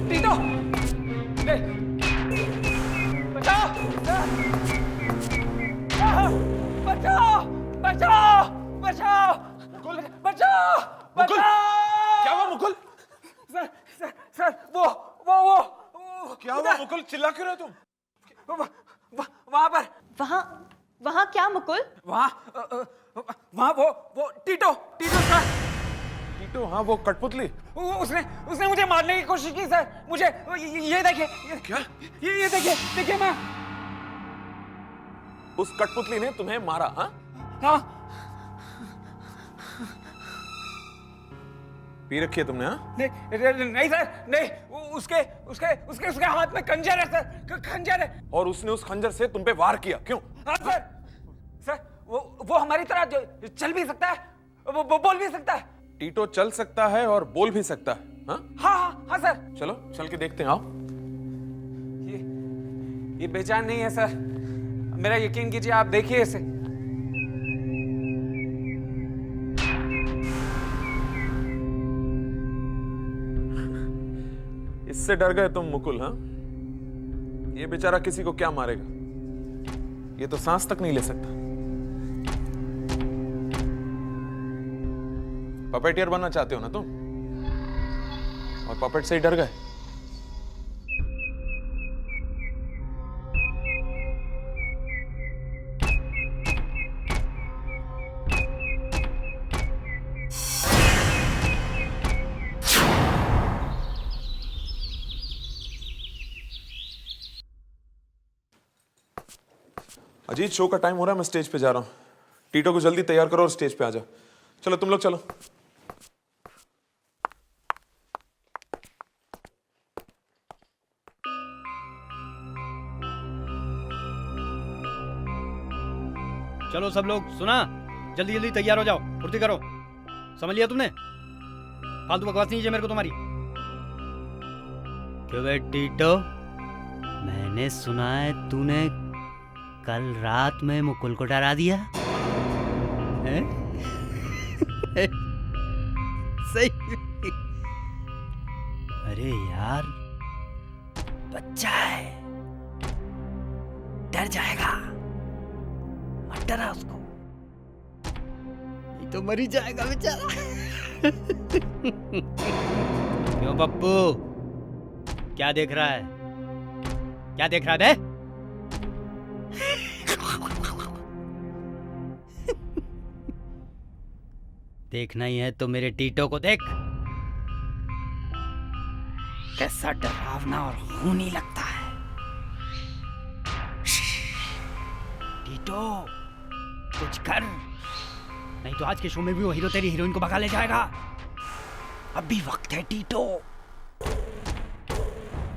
टीटो! बचाओ! बचाओ! बचाओ! बचाओ! मुकुल! बचाओ! मुकुल! क्या हुआ मुकुल? सर वो क्या हुआ मुकुल? चिल्ला क्यों रहे तुम? वहां पर। वहां क्या मुकुल? वहां वो टीटो सर। टीटो? हाँ, वो कठपुतली। उसने मुझे मारने की कोशिश की सर। मुझे ये देखिए। क्या? ये देखिए मैं। उस कठपुतली ने तुम्हें मारा? हाँ। पी रखी है तुमने? हाँ? नहीं सर, नहीं। उसके हाथ में खंजर है सर, खंजर है। और उसने उस खंजर से तुम पे वार किया, क्यों? हाँ सर, वो हमारी तरह चल भी सकता है, वो बोल भी सकता है। टीटो चल सकता है और बोल भी सकता है? हाँ सर। चलो चल के देखते हैं, आओ। ये बेजान नहीं है सर, मेरा यकीन कीजिए, आप देखिए इसे। इससे डर गए तुम मुकुल? हाँ, ये बेचारा किसी को क्या मारेगा? ये तो सांस तक नहीं ले सकता। पपेटियर बनना चाहते हो ना तुम? और पपेट से ही डर गए? अजीत, शो का टाइम हो रहा है, मैं स्टेज पे जा रहा हूँ। टीटो को जल्दी तैयार करो और स्टेज पे आ जाओ। चलो तुम लोग चलो। चलो सब लोग, सुना? जल्दी जल्दी तैयार हो जाओ, फुर्ती करो। समझ लिया तुमने? फालतू बकवास नहीं चाहिए मेरे को तुम्हारी। क्यों बे टीटो, मैंने सुना है तूने कल रात में मुकुल को डरा दिया है? सही। अरे यार, बच्चा है, डर जाएगा, मत डरा उसको, नहीं तो मर ही जाएगा बेचारा। क्यों पप्पू, क्या देख रहा है? क्या देख रहा है? देखना ही है तो मेरे टीटो को देख, कैसा डरावना और खूनी लगता है। टीटो, कुछ कर, नहीं तो आज के शो में भी वो हीरो तेरी हीरोइन को भगा ले जाएगा। अभी वक्त है टीटो,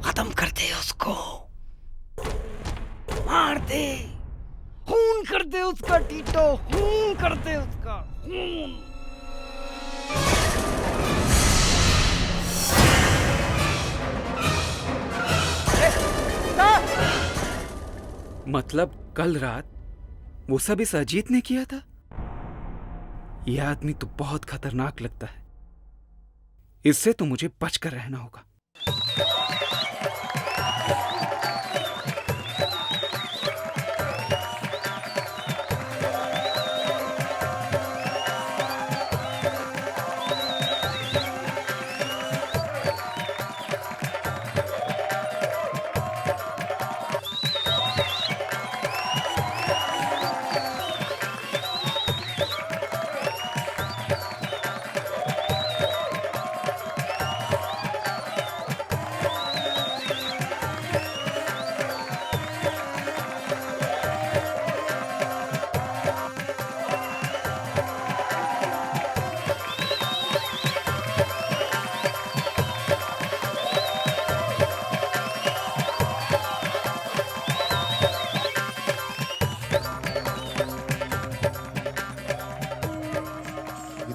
खत्म कर दे उसको, मार दे, खून कर दे उसका टीटो, खून कर दे उसका खून। मतलब कल रात वो सब इस अजीत ने किया था? यह आदमी तो बहुत खतरनाक लगता है, इससे तो मुझे बचकर रहना होगा।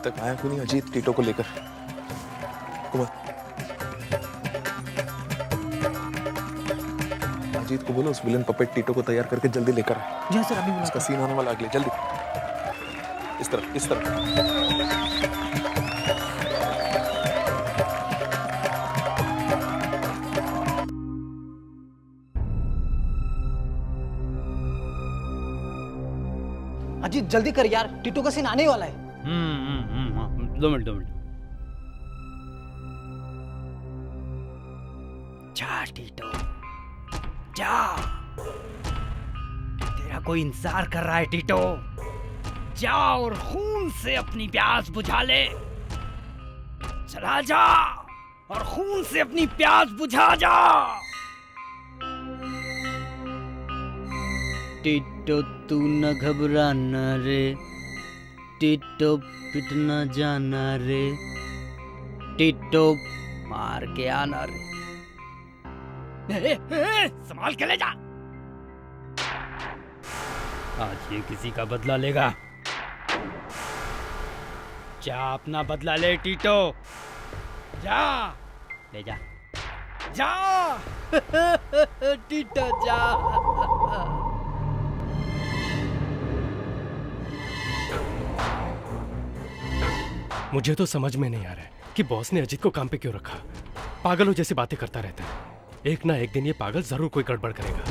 तक आया क्यों नहीं अजीत टीटो को लेकर? अजीत को बोलो उस विलन पपेट टीटो को तैयार करके जल्दी लेकर आए। जी सर, अभी उसका सीन आने वाला, अगले जल्दी इस तरफ इस तरफ। अजीत जल्दी कर यार, टीटो का सीन आने वाला है। 2 मिनट 2 मिनट। जा टीटो जा, तेरा कोई इंतजार कर रहा है टीटो। जा और खून से अपनी प्यास बुझा ले। चला जा और खून से अपनी प्यास बुझा जा। टीटो तू न घबराना रे, टीटो पिटना जाना रे, टीटो मार के आना रे। संभाल के ले जा। आज ये किसी का बदला लेगा। जा अपना बदला ले टीटो, जा ले जा जा। टीटो जा। मुझे तो समझ में नहीं आ रहा है कि बॉस ने अजीत को काम पे क्यों रखा। पागलों जैसी बातें करता रहता है। एक ना एक दिन ये पागल जरूर कोई गड़बड़ करेगा।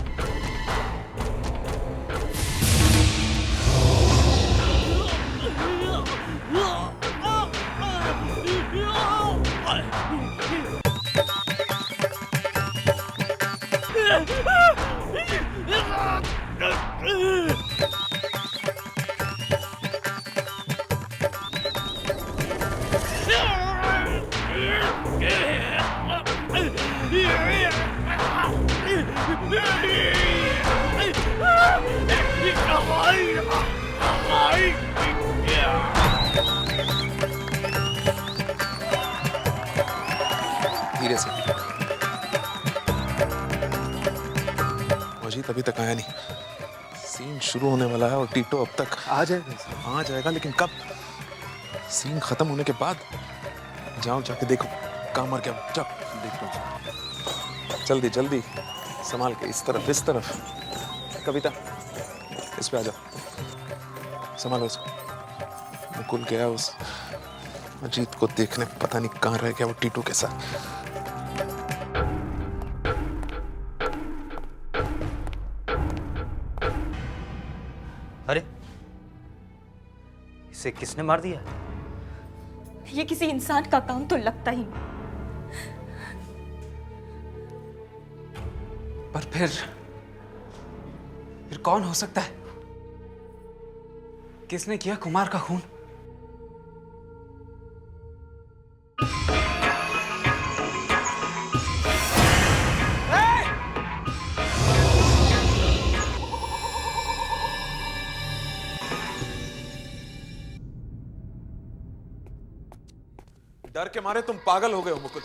धीरे से। अजीत अभी तक आया नहीं। सीन शुरू होने वाला है और टीटो अब तक आ जाएगा, लेकिन कब? सीन खत्म होने के बाद। जाओ जाके देखो कहाँ मर गया। जाओ देखो, जल्दी जल्दी संभाल के। इस तरफ कविता, इस पे आ जाओ, संभालो इसको। मुकुल गया उस अजीत को देखने, पता नहीं कहाँ रह गया वो टीटू के साथ। अरे इसे किसने मार दिया? ये किसी इंसान का काम तो लगता ही नहीं। पर फिर कौन हो सकता है? किसने किया कुमार का खून? डर के मारे तुम पागल हो गए हो मुकुल।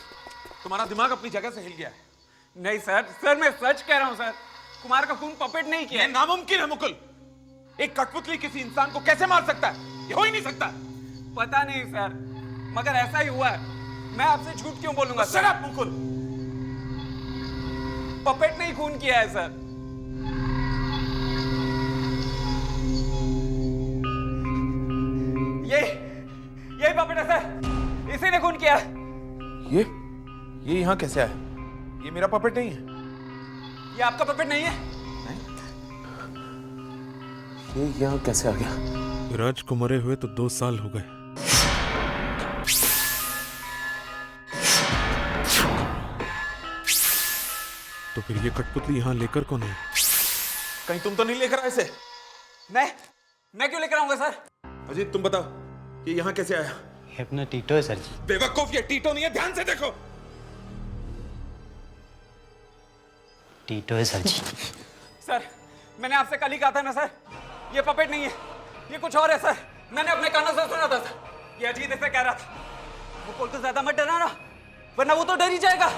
तुम्हारा दिमाग अपनी जगह से हिल गया है। नहीं सर, सर मैं सच कह रहा हूं सर। कुमार का खून पपेट नहीं किया। ये नामुमकिन है मुकुल। एक कठपुतली किसी इंसान को कैसे मार सकता है? ये हो ही नहीं सकता। पता नहीं सर, मगर ऐसा ही हुआ है। मैं आपसे झूठ क्यों बोलूंगा sir? Shut up Mukul. Puppet ने ही खून किया है सर। यही पपेट है सर, इसी ने खून किया। ये यहाँ कैसे आया? ये मेरा पपेट नहीं है। ये आपका पपेट नहीं है? ये यहाँ कैसे आ गया? राज को मरे हुए तो 2 साल हो गए। तो फिर ये कठपुतली यहाँ लेकर कौन है? कहीं तुम तो नहीं लेकर आए इसे? मैं क्यों लेकर आऊंगा सर? अजीत तुम बताओ, ये यहाँ कैसे आया? ये अपना टीटो है सर जी। बेवकूफ, ये टीटो नहीं है, ध्यान से देखो। टीटो है सर जी। सर मैंने आपसे कल ही कहा था ना सर, ये पपेट नहीं है, ये कुछ और है सर। मैंने अपने कानों से सुना था सर। ये अजीत ऐसे कह रहा था। मुकुल को ज्यादा मत डराना, वरना वो तो डर ही जाएगा।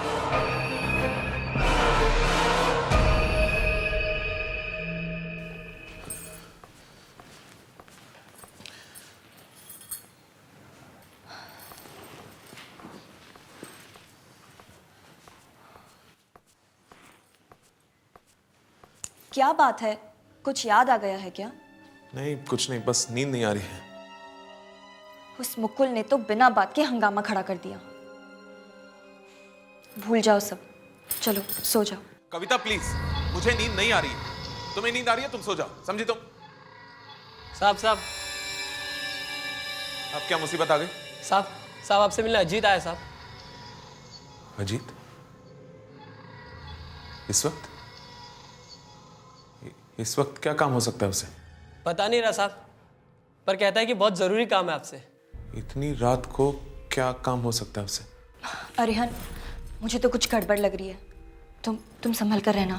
क्या बात है, कुछ याद आ गया है क्या? नहीं कुछ नहीं, बस नींद नहीं आ रही है। उस मुकुल ने तो बिना बात के हंगामा खड़ा कर दिया। भूल जाओ सब, चलो सो जाओ। कविता प्लीज, मुझे नींद नहीं आ रही है। तुम्हें नींद आ रही है, तुम सो जाओ, समझी तुम? साहब अब क्या मुसीबत आ गई? साहब आपसे मिलने अजीत आया साहब। अजीत? इस वक्त क्या काम हो सकता है उसे? पता नहीं रहा साहब, पर कहता है कि बहुत जरूरी काम है आपसे। इतनी रात को क्या काम हो सकता है उसे? अरिहन, मुझे तो कुछ गड़बड़ लग रही है। तुम संभल कर रहना।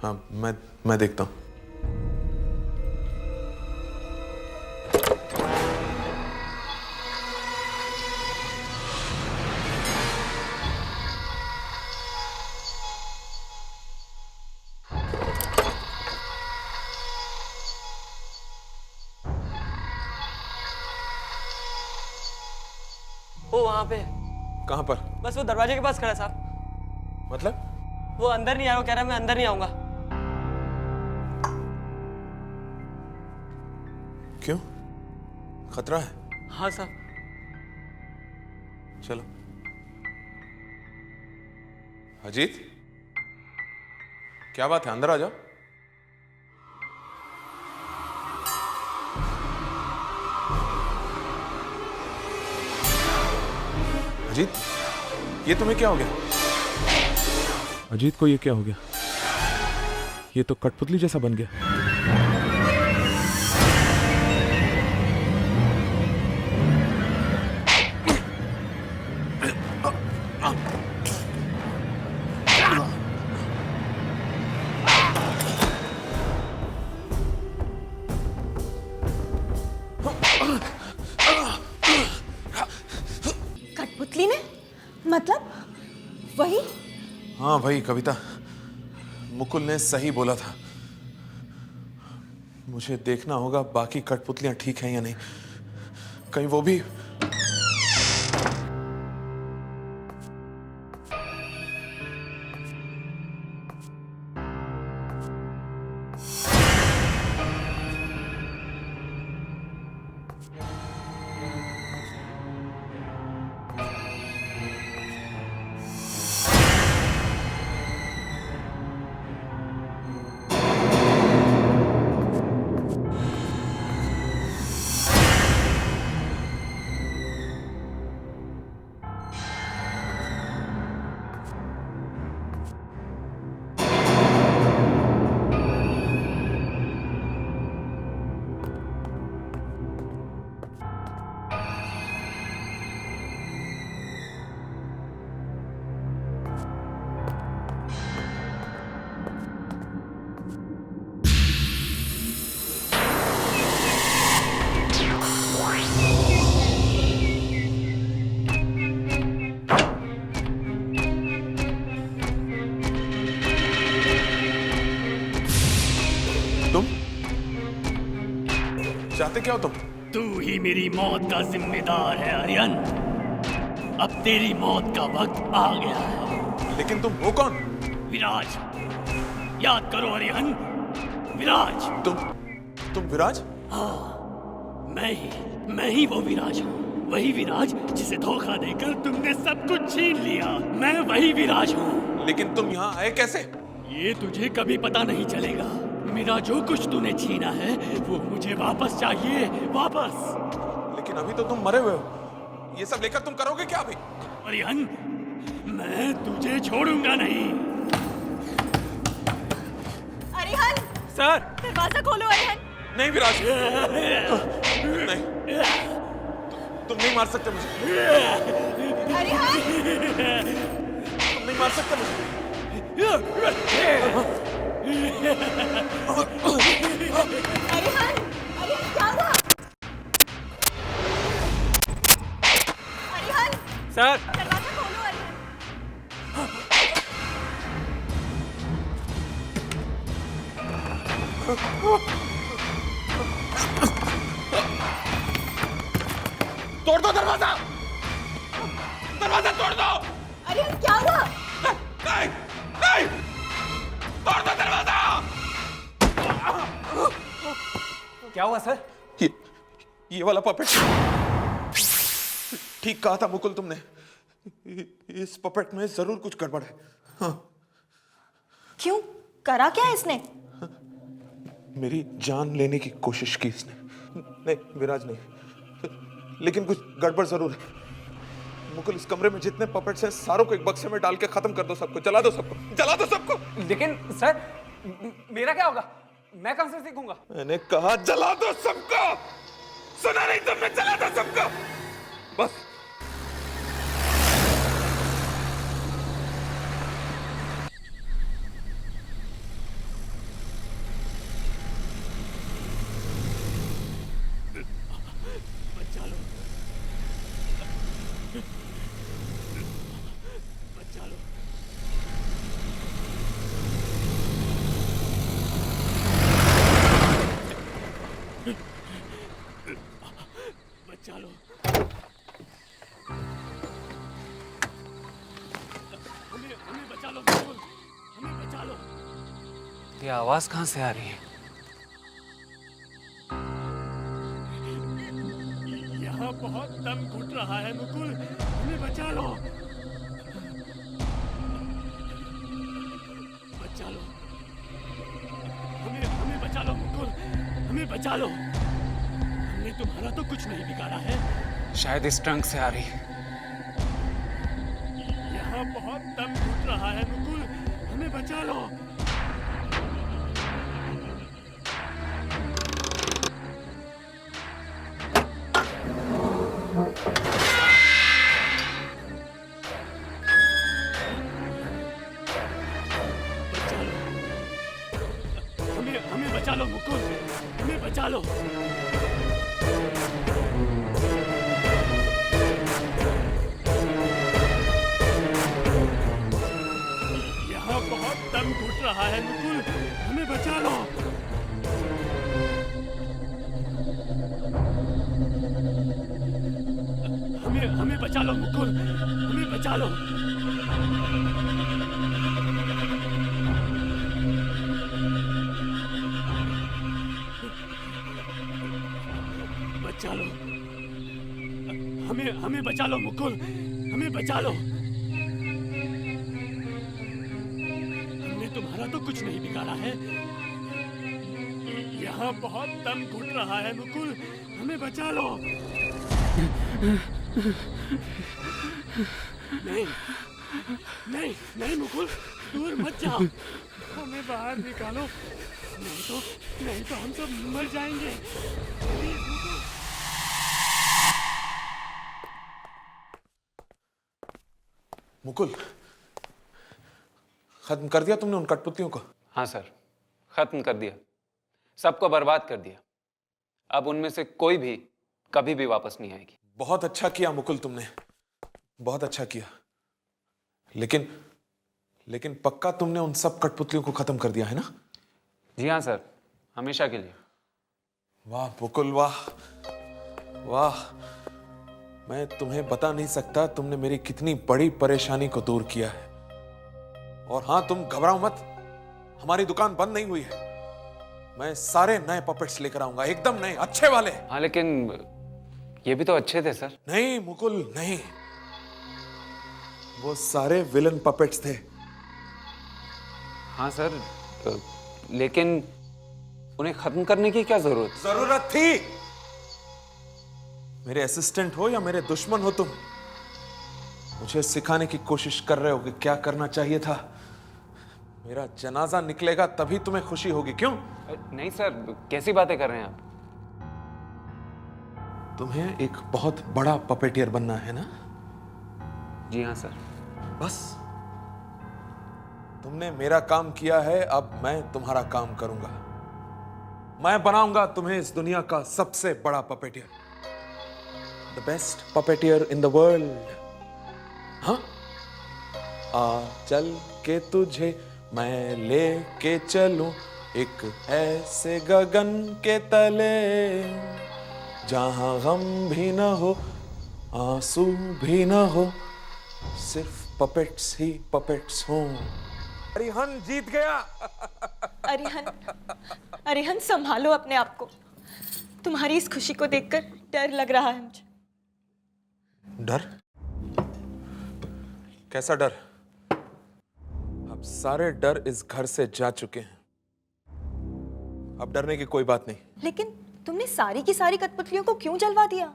हाँ मैं देखता हूँ। वो वहां पे। कहाँ पर? बस वो दरवाजे के पास खड़ा है साहब। मतलब? वो अंदर नहीं आ रहा, वो कह रहा है मैं अंदर नहीं आऊंगा। क्यों? खतरा है? हाँ साहब। चलो। अजीत, क्या बात है? अंदर आ जाओ। अजीत, ये तुम्हें क्या हो गया? अजीत को ये क्या हो गया? ये तो कठपुतली जैसा बन गया। कठपुतली ने? मतलब वही? हाँ भाई कविता, मुकुल ने सही बोला था। मुझे देखना होगा बाकी कठपुतलियां ठीक हैं या नहीं। कहीं वो भी। चाहते क्या हो तुम? तू ही मेरी मौत का जिम्मेदार है आर्यन। अब तेरी मौत का वक्त आ गया है। लेकिन तुम हो कौन? विराज, याद करो आर्यन, विराज। तुम विराज? हाँ, मैं ही वो विराज हूँ। वही विराज जिसे धोखा देकर तुमने सब कुछ छीन लिया। मैं वही विराज हूँ। लेकिन तुम यहाँ आए कैसे? ये तुझे कभी पता नहीं चलेगा। मेरा जो कुछ तूने छीना है वो मुझे वापस चाहिए, वापस। लेकिन अभी तो तुम मरे हुए हो। ये सब लेकर तुम करोगे क्या अभी? आर्यन, मैं तुझे छोड़ूंगा नहीं। अरिहन! सर! दरवाजा खोलो अरिहन! नहीं विराज, नहीं, तुम नहीं मार सकते मुझे। अरिहन! तुम नहीं मार सकते मुझे। अरिहन! अरिहन क्या हुआ? अरिहन! सर! दरवाजा खोलो अरिहन! तोड़ दो दरवाजा! दरवाजा तोड़ दो! अरिहन क्या हुआ? नहीं! नहीं! तोड़ दो दरवाजा! क्या हुआ सर? ये वाला पपेट। ठीक कहा था मुकुल तुमने। इस पपेट में जरूर कुछ गड़बड़ है। हाँ। क्यों? करा क्या इसने? मेरी जान लेने की कोशिश की इसने। नहीं विराज नहीं, लेकिन कुछ गड़बड़ जरूर है। मुकुल, इस कमरे में जितने पपेट्स हैं सारों को एक बक्से में डाल के खत्म कर दो सबको, जला दो सबको, जला दो सबको। लेकिन सर, मेरा क्या होगा? मैं कहां से सीखूंगा? मैंने कहा जला दो सबको। सुना नहीं तुमने? जला दो सबको बस। बचा लो, बचा लो। बचा लो। हमें बचा लो, बिल्कुल हमें बचा लो। ये आवाज कहां से आ रही है? यहाँ बहुत दम घुट रहा है मुकुल, हमें बचा लो। बचा लो, हमें बचा लो मुकुल, हमें बचा लो। हमने तुम्हारा तो कुछ नहीं बिगाड़ा है। शायद इस ट्रंक से आ रही है। यहाँ बहुत दम घुट रहा है मुकुल, हमें बचा लो। हमें बचा लो मुकुल, हमें बचा लो। यहाँ बहुत दम घुट रहा है मुकुल, हमें बचा लो। हमें बचा लो मुकुल, हमें बचा लो। बचा लो, हमें बचा लो मुकुल, हमें बचा लो। हमने तुम्हारा तो कुछ नहीं बिगाड़ा है। यहाँ बहुत दम घुट रहा है मुकुल, हमें बचा लो। नहीं नहीं नहीं मुकुल, दूर मत जाओ, हमें बाहर निकालो, नहीं तो हम सब मर जाएंगे। प्लीज मुकुल। मुकुल, खत्म कर दिया तुमने उन कठपुतलियों को? हाँ सर, खत्म कर दिया, सबको बर्बाद कर दिया। अब उनमें से कोई भी कभी भी वापस नहीं आएगी। बहुत अच्छा किया मुकुल तुमने, बहुत अच्छा किया। लेकिन पक्का तुमने उन सब कठपुतलियों को खत्म कर दिया है ना? जी हाँ सर, हमेशा के लिए। वाह मुकुल वाह वाह, मैं तुम्हें बता नहीं सकता तुमने मेरी कितनी बड़ी परेशानी को दूर किया है। और हाँ, तुम घबराओ मत, हमारी दुकान बंद नहीं हुई है। मैं सारे नए पपेट्स लेकर आऊंगा, एकदम नए, अच्छे वाले। हाँ लेकिन ये भी तो अच्छे थे सर। नहीं मुकुल नहीं, वो सारे विलन पपेट्स थे। हाँ सर, लेकिन उन्हें खत्म करने की क्या जरूरत थी? मेरे असिस्टेंट हो या मेरे दुश्मन हो तुम, मुझे सिखाने की कोशिश कर रहे हो कि क्या करना चाहिए था। मेरा जनाजा निकलेगा तभी तुम्हें खुशी होगी, क्यों? नहीं सर, कैसी बातें कर रहे हैं आप? तुम्हें एक बहुत बड़ा पपेटियर बनना है ना? जी हाँ सर। बस तुमने मेरा काम किया है, अब मैं तुम्हारा काम करूंगा। मैं बनाऊंगा तुम्हें इस दुनिया का सबसे बड़ा puppeteer, the best puppeteer in the world. हाँ, आ चल के तुझे मैं लेके चलूं एक ऐसे गगन के तले, जहां गम भी ना हो आंसू भी ना हो, सिर्फ पपेट्स ही पपेट्स हों। अरिहन जीत गया। अरिहन संभालो अपने आप को। तुम्हारी इस खुशी को देखकर डर लग रहा है मुझे। डर? कैसा डर? अब सारे डर इस घर से जा चुके हैं, अब डरने की कोई बात नहीं। लेकिन तुमने सारी की सारी कठपुतलियों को क्यों जलवा दिया?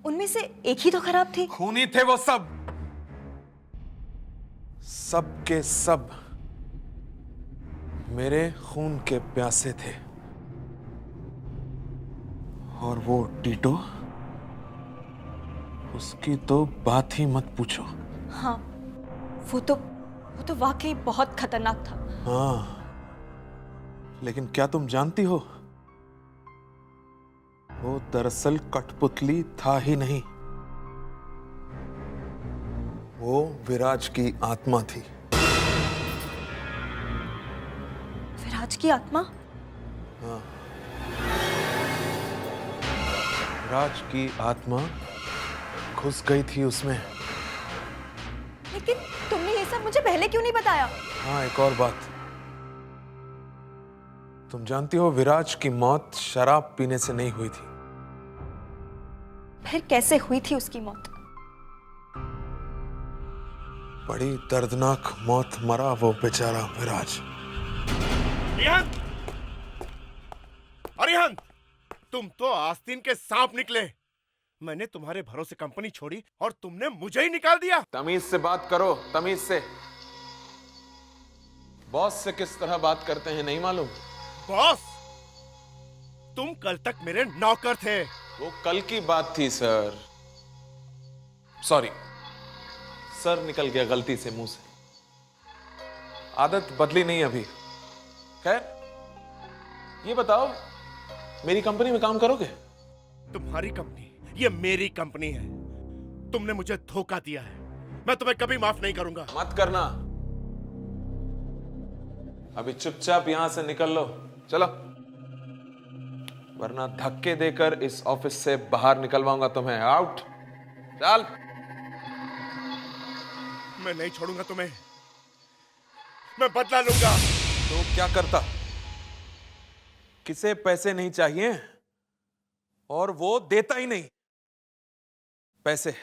उनमें से एक ही तो खराब थी। खूनी थे वो सब, सब के सब मेरे खून के प्यासे थे। और वो टीटो, उसकी तो बात ही मत पूछो। हाँ, वो तो वाकई बहुत खतरनाक था। हाँ, लेकिन क्या तुम जानती हो, वो दरअसल कठपुतली था ही नहीं, वो विराज की आत्मा थी। विराज की आत्मा? हाँ, विराज की आत्मा घुस गई थी उसमें। लेकिन तुमने ये सब मुझे पहले क्यों नहीं बताया? हाँ, एक और बात, तुम जानती हो विराज की मौत शराब पीने से नहीं हुई थी। फिर कैसे हुई थी उसकी मौत? बड़ी दर्दनाक मौत मरा वो बेचारा विराज। अरिहन! अरिहन! तुम तो आस्तीन के सांप निकले। मैंने तुम्हारे भरोसे कंपनी छोड़ी और तुमने मुझे ही निकाल दिया। तमीज से बात करो, तमीज से। बॉस से किस तरह बात करते हैं नहीं मालूम? बॉस, तुम कल तक मेरे नौकर थे। वो कल की बात थी सर, सॉरी, सर निकल गया गलती से मुंह से, आदत बदली नहीं अभी। खैर, ये बताओ, मेरी कंपनी में काम करोगे? तुम्हारी कंपनी? ये मेरी कंपनी है। तुमने मुझे धोखा दिया है, मैं तुम्हें कभी माफ नहीं करूंगा। मत करना, अभी चुपचाप यहां से निकल लो, चलो, वरना धक्के देकर इस ऑफिस से बाहर निकलवाऊंगा तुम्हें। आउट, चल। मैं नहीं छोड़ूंगा तुम्हें, मैं बदला लूंगा। तो क्या करता? किसे पैसे नहीं चाहिए और वो देता ही नहीं पैसे,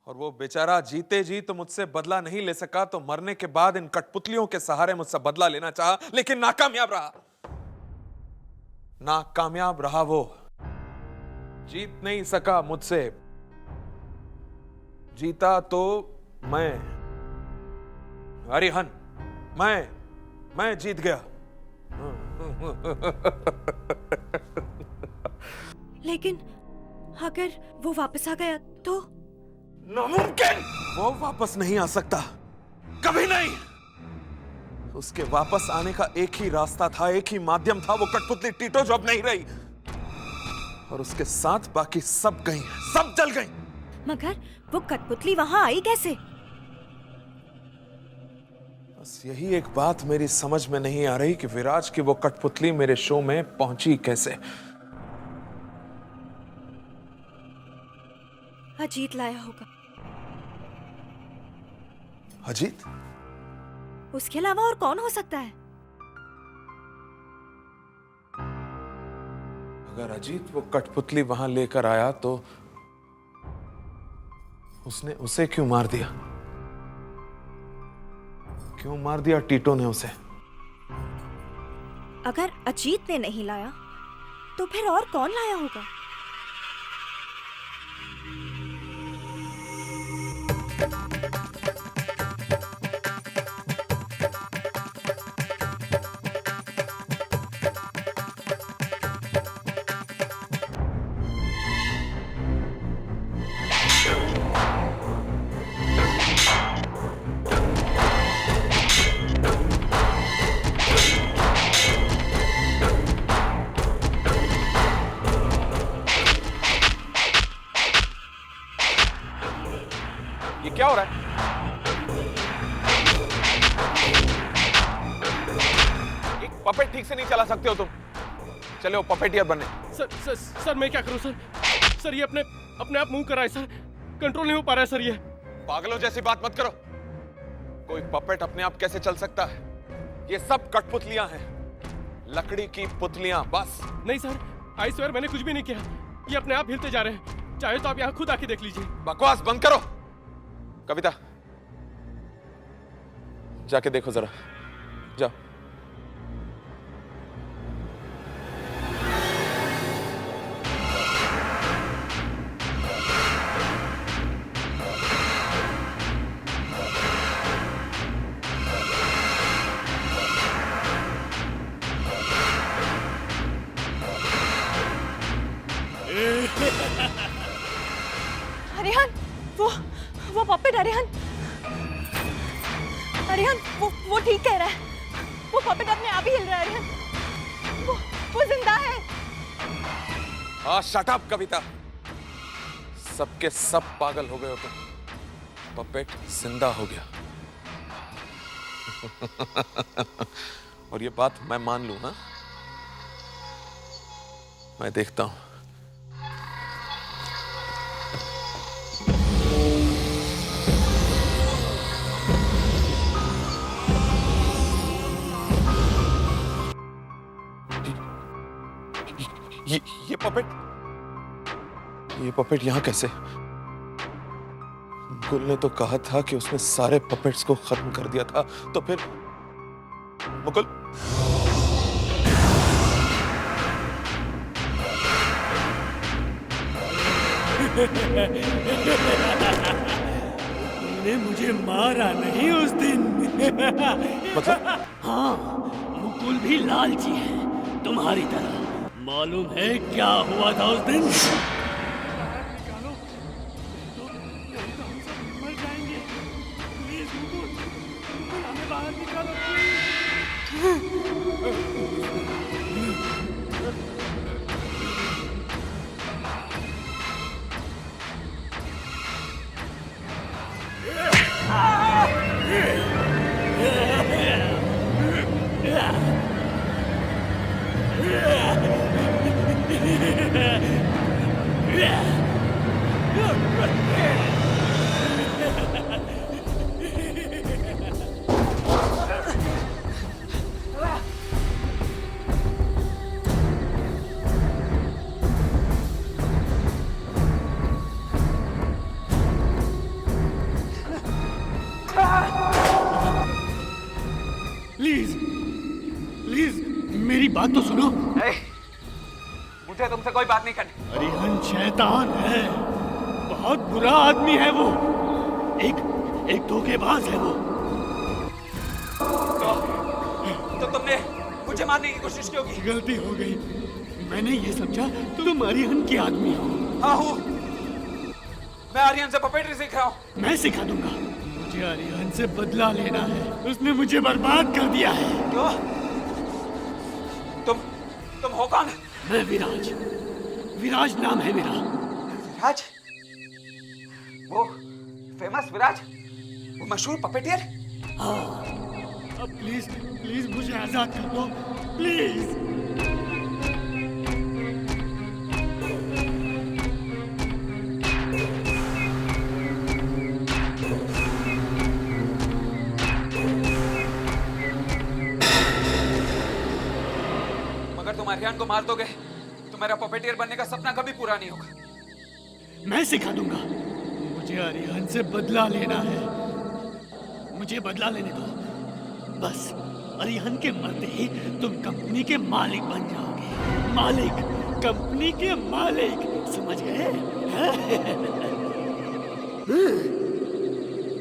और वो बेचारा जीते जी तो मुझसे बदला नहीं ले सका, तो मरने के बाद इन कठपुतलियों के सहारे मुझसे बदला लेना चाहा, लेकिन नाकामयाब रहा। नाकामयाब रहा वो, जीत नहीं सका मुझसे। जीता तो मैं, अरिहन, मैं जीत गया। लेकिन अगर वो वापस आ गया तो? नामुमकिन! वो वापस नहीं आ सकता, कभी नहीं। उसके वापस आने का एक ही रास्ता था, एक ही माध्यम था, वो कठपुतली टीटो जो अब नहीं रही, और उसके साथ बाकी सब गई, सब जल गई। मगर वो कठपुतली वहां आई कैसे? बस यही एक बात मेरी समझ में नहीं आ रही कि विराज की वो कठपुतली मेरे शो में पहुंची कैसे। अजीत लाया होगा। अजीत? उसके अलावा और कौन हो सकता है? अगर अजीत वो कठपुतली वहां लेकर आया तो उसने उसे क्यों मार दिया? क्यों मार दिया टीटो ने उसे? अगर अजीत ने नहीं लाया तो फिर और कौन लाया होगा? क्या हो रहा है? एक पपेट ठीक से नहीं चला सकते हो तुम? चले हो पपेटियर बनने। सर मैं क्या करूं सर? सर ये अपने आप मूव कर रहा है सर, कंट्रोल नहीं हो पा रहा है सर ये। पागलों जैसी बात मत करो। कोई पपेट अपने आप कैसे चल सकता है? ये सब कठपुतलियां हैं, लकड़ी की पुतलियां बस। नहीं सर, आई स्वेयर मैंने कुछ भी नहीं किया। ये अपने आप हिलते जा रहे हैं। चाहे तो आप यहाँ खुद आके देख लीजिए। बकवास बंद करो। कविता, जाके देखो जरा, जाओ। अरिहन, वो पपेट अरिहन वो ठीक कह रहा है। वो पपेट अपने आप ही हिल रहा है अरिहन। वो जिंदा है। हाँ, शट अप कविता। सबके सब पागल हो गए हो तुम। पपेट जिंदा हो गया। और ये बात मैं मान लूं ना? मैं देखता हूं। ये पपेट यहां कैसे? गुल ने तो कहा था कि उसने सारे पपेट्स को खत्म कर दिया था, तो फिर मुकुल? तूने मुझे मारा नहीं उस दिन। मतलब? हाँ, मुकुल भी लालची है तुम्हारी तरह। मालूम है क्या हुआ था उस दिन? निकालो, नहीं तो हम सब मर जाएंगे। प्लीज मुकुल, हमें बाहर निकालो। प्लीज मेरी बात तो सुनो। मुझे तुमसे कोई बात नहीं करनी। अरिहन शैतान है, बहुत बुरा आदमी है वो। एक धोखेबाज है वो। तो तुमने मुझे मारने की कोशिश क्यों की? गलती हो गई। मैंने ये समझा तुम अरिहन की आदमी हो। हाँ हूँ। मैं अरिहन से पपेटरी सीख रहा हूँ। मैं सिखा दूंगा। मुझे अरिहन से बदला लेना है। उसने मुझे बर्बाद कर दिया है। क्यों? तुम हो कौन? मैं विराज नाम है मेरा। विराज? वो फेमस विराज? वो मशहूर पपेटियर? हाँ, प्लीज प्लीज मुझे आजाद कर दो, प्लीज। मगर तुम अरियान को मार दोगे तो मेरा पपेटियर बनने का सपना कभी पूरा नहीं होगा। मैं सिखा दूंगा। मुझे अरियान से बदला लेना है, मुझे बदला लेने दो। बस अरियान के मरते ही तुम कंपनी के मालिक बन जाओगे। मालिक, कंपनी के मालिक, समझ गए?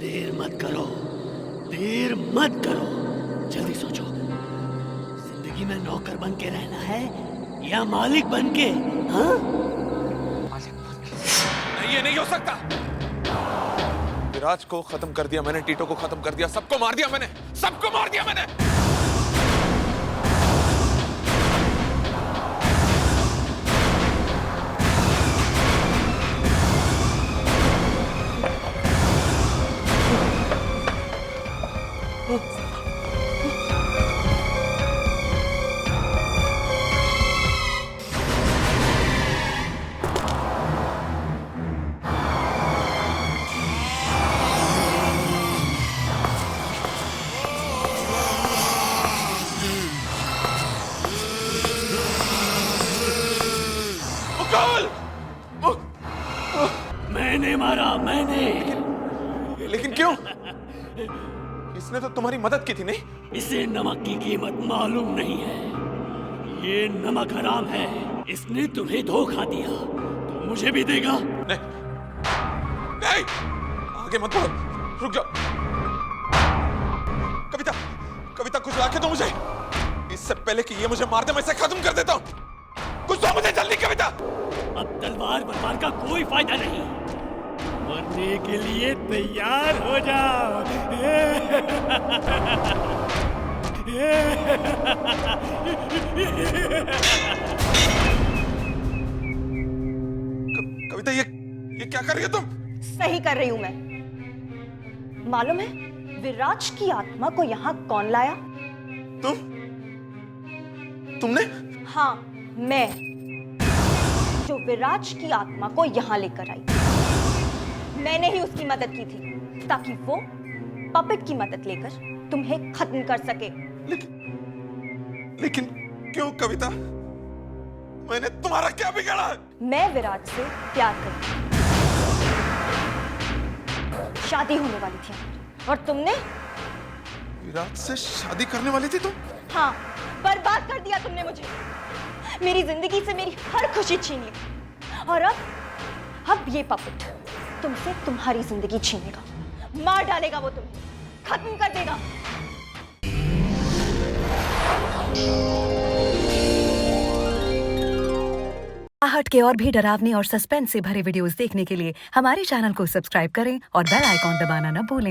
देर मत करो, देर मत करो, जल्दी सोचो। जिंदगी में नौकर बन के रहना है या मालिक बन के? हाँ? नहीं, ये नहीं हो सकता। विराज को खत्म कर दिया मैंने, टीटो को खत्म कर दिया, सबको मार दिया मैंने, सबको मार दिया मैंने। मैंने मारा, मैंने। लेकिन क्यों? इसने तो तुम्हारी मदद की थी, नहीं? इसे नमक की कीमत मालूम नहीं है। ये नमक हराम है। इसने तुम्हें धोखा दिया तो मुझे भी देगा। नहीं, आगे मत बढ़ो, रुक जाओ। कविता, कविता कुछ लाके दो मुझे। इससे पहले कि ये मुझे मार दे मैं इसे खत्म कर देता हूँ। कुछ दो मुझे जल्दी कविता। अब तलवार बरबार का कोई फायदा नहीं। मरने के लिए तैयार हो जाओ। कविता, ये क्या कर रही हो तुम? सही कर रही हूं मैं। मालूम है विराज की आत्मा को यहाँ कौन लाया? तुमने? हाँ, मैं, जो विराज की आत्मा को यहाँ लेकर आई। मैंने ही उसकी मदद की थी ताकि वो पपेट की मदद लेकर तुम्हें खत्म कर सके। लेकिन क्यों कविता? मैंने तुम्हारा क्या बिगाड़ा? मैं विराज से प्यार करती हूँ। शादी होने वाली थी और तुमने? विराज से शादी करने वाली थी तुम? हाँ, बर्बाद कर दिया तुमने मुझे। मेरी जिंदगी से मेरी हर खुशी छीन ली। और अब ये पपेट तुमसे तुम्हारी जिंदगी छीनेगा, मार डालेगा, वो तुम्हें खत्म कर देगा। आहट के और भी डरावने और सस्पेंस से भरे वीडियोस देखने के लिए हमारे चैनल को सब्सक्राइब करें और बेल आइकॉन दबाना न भूलें।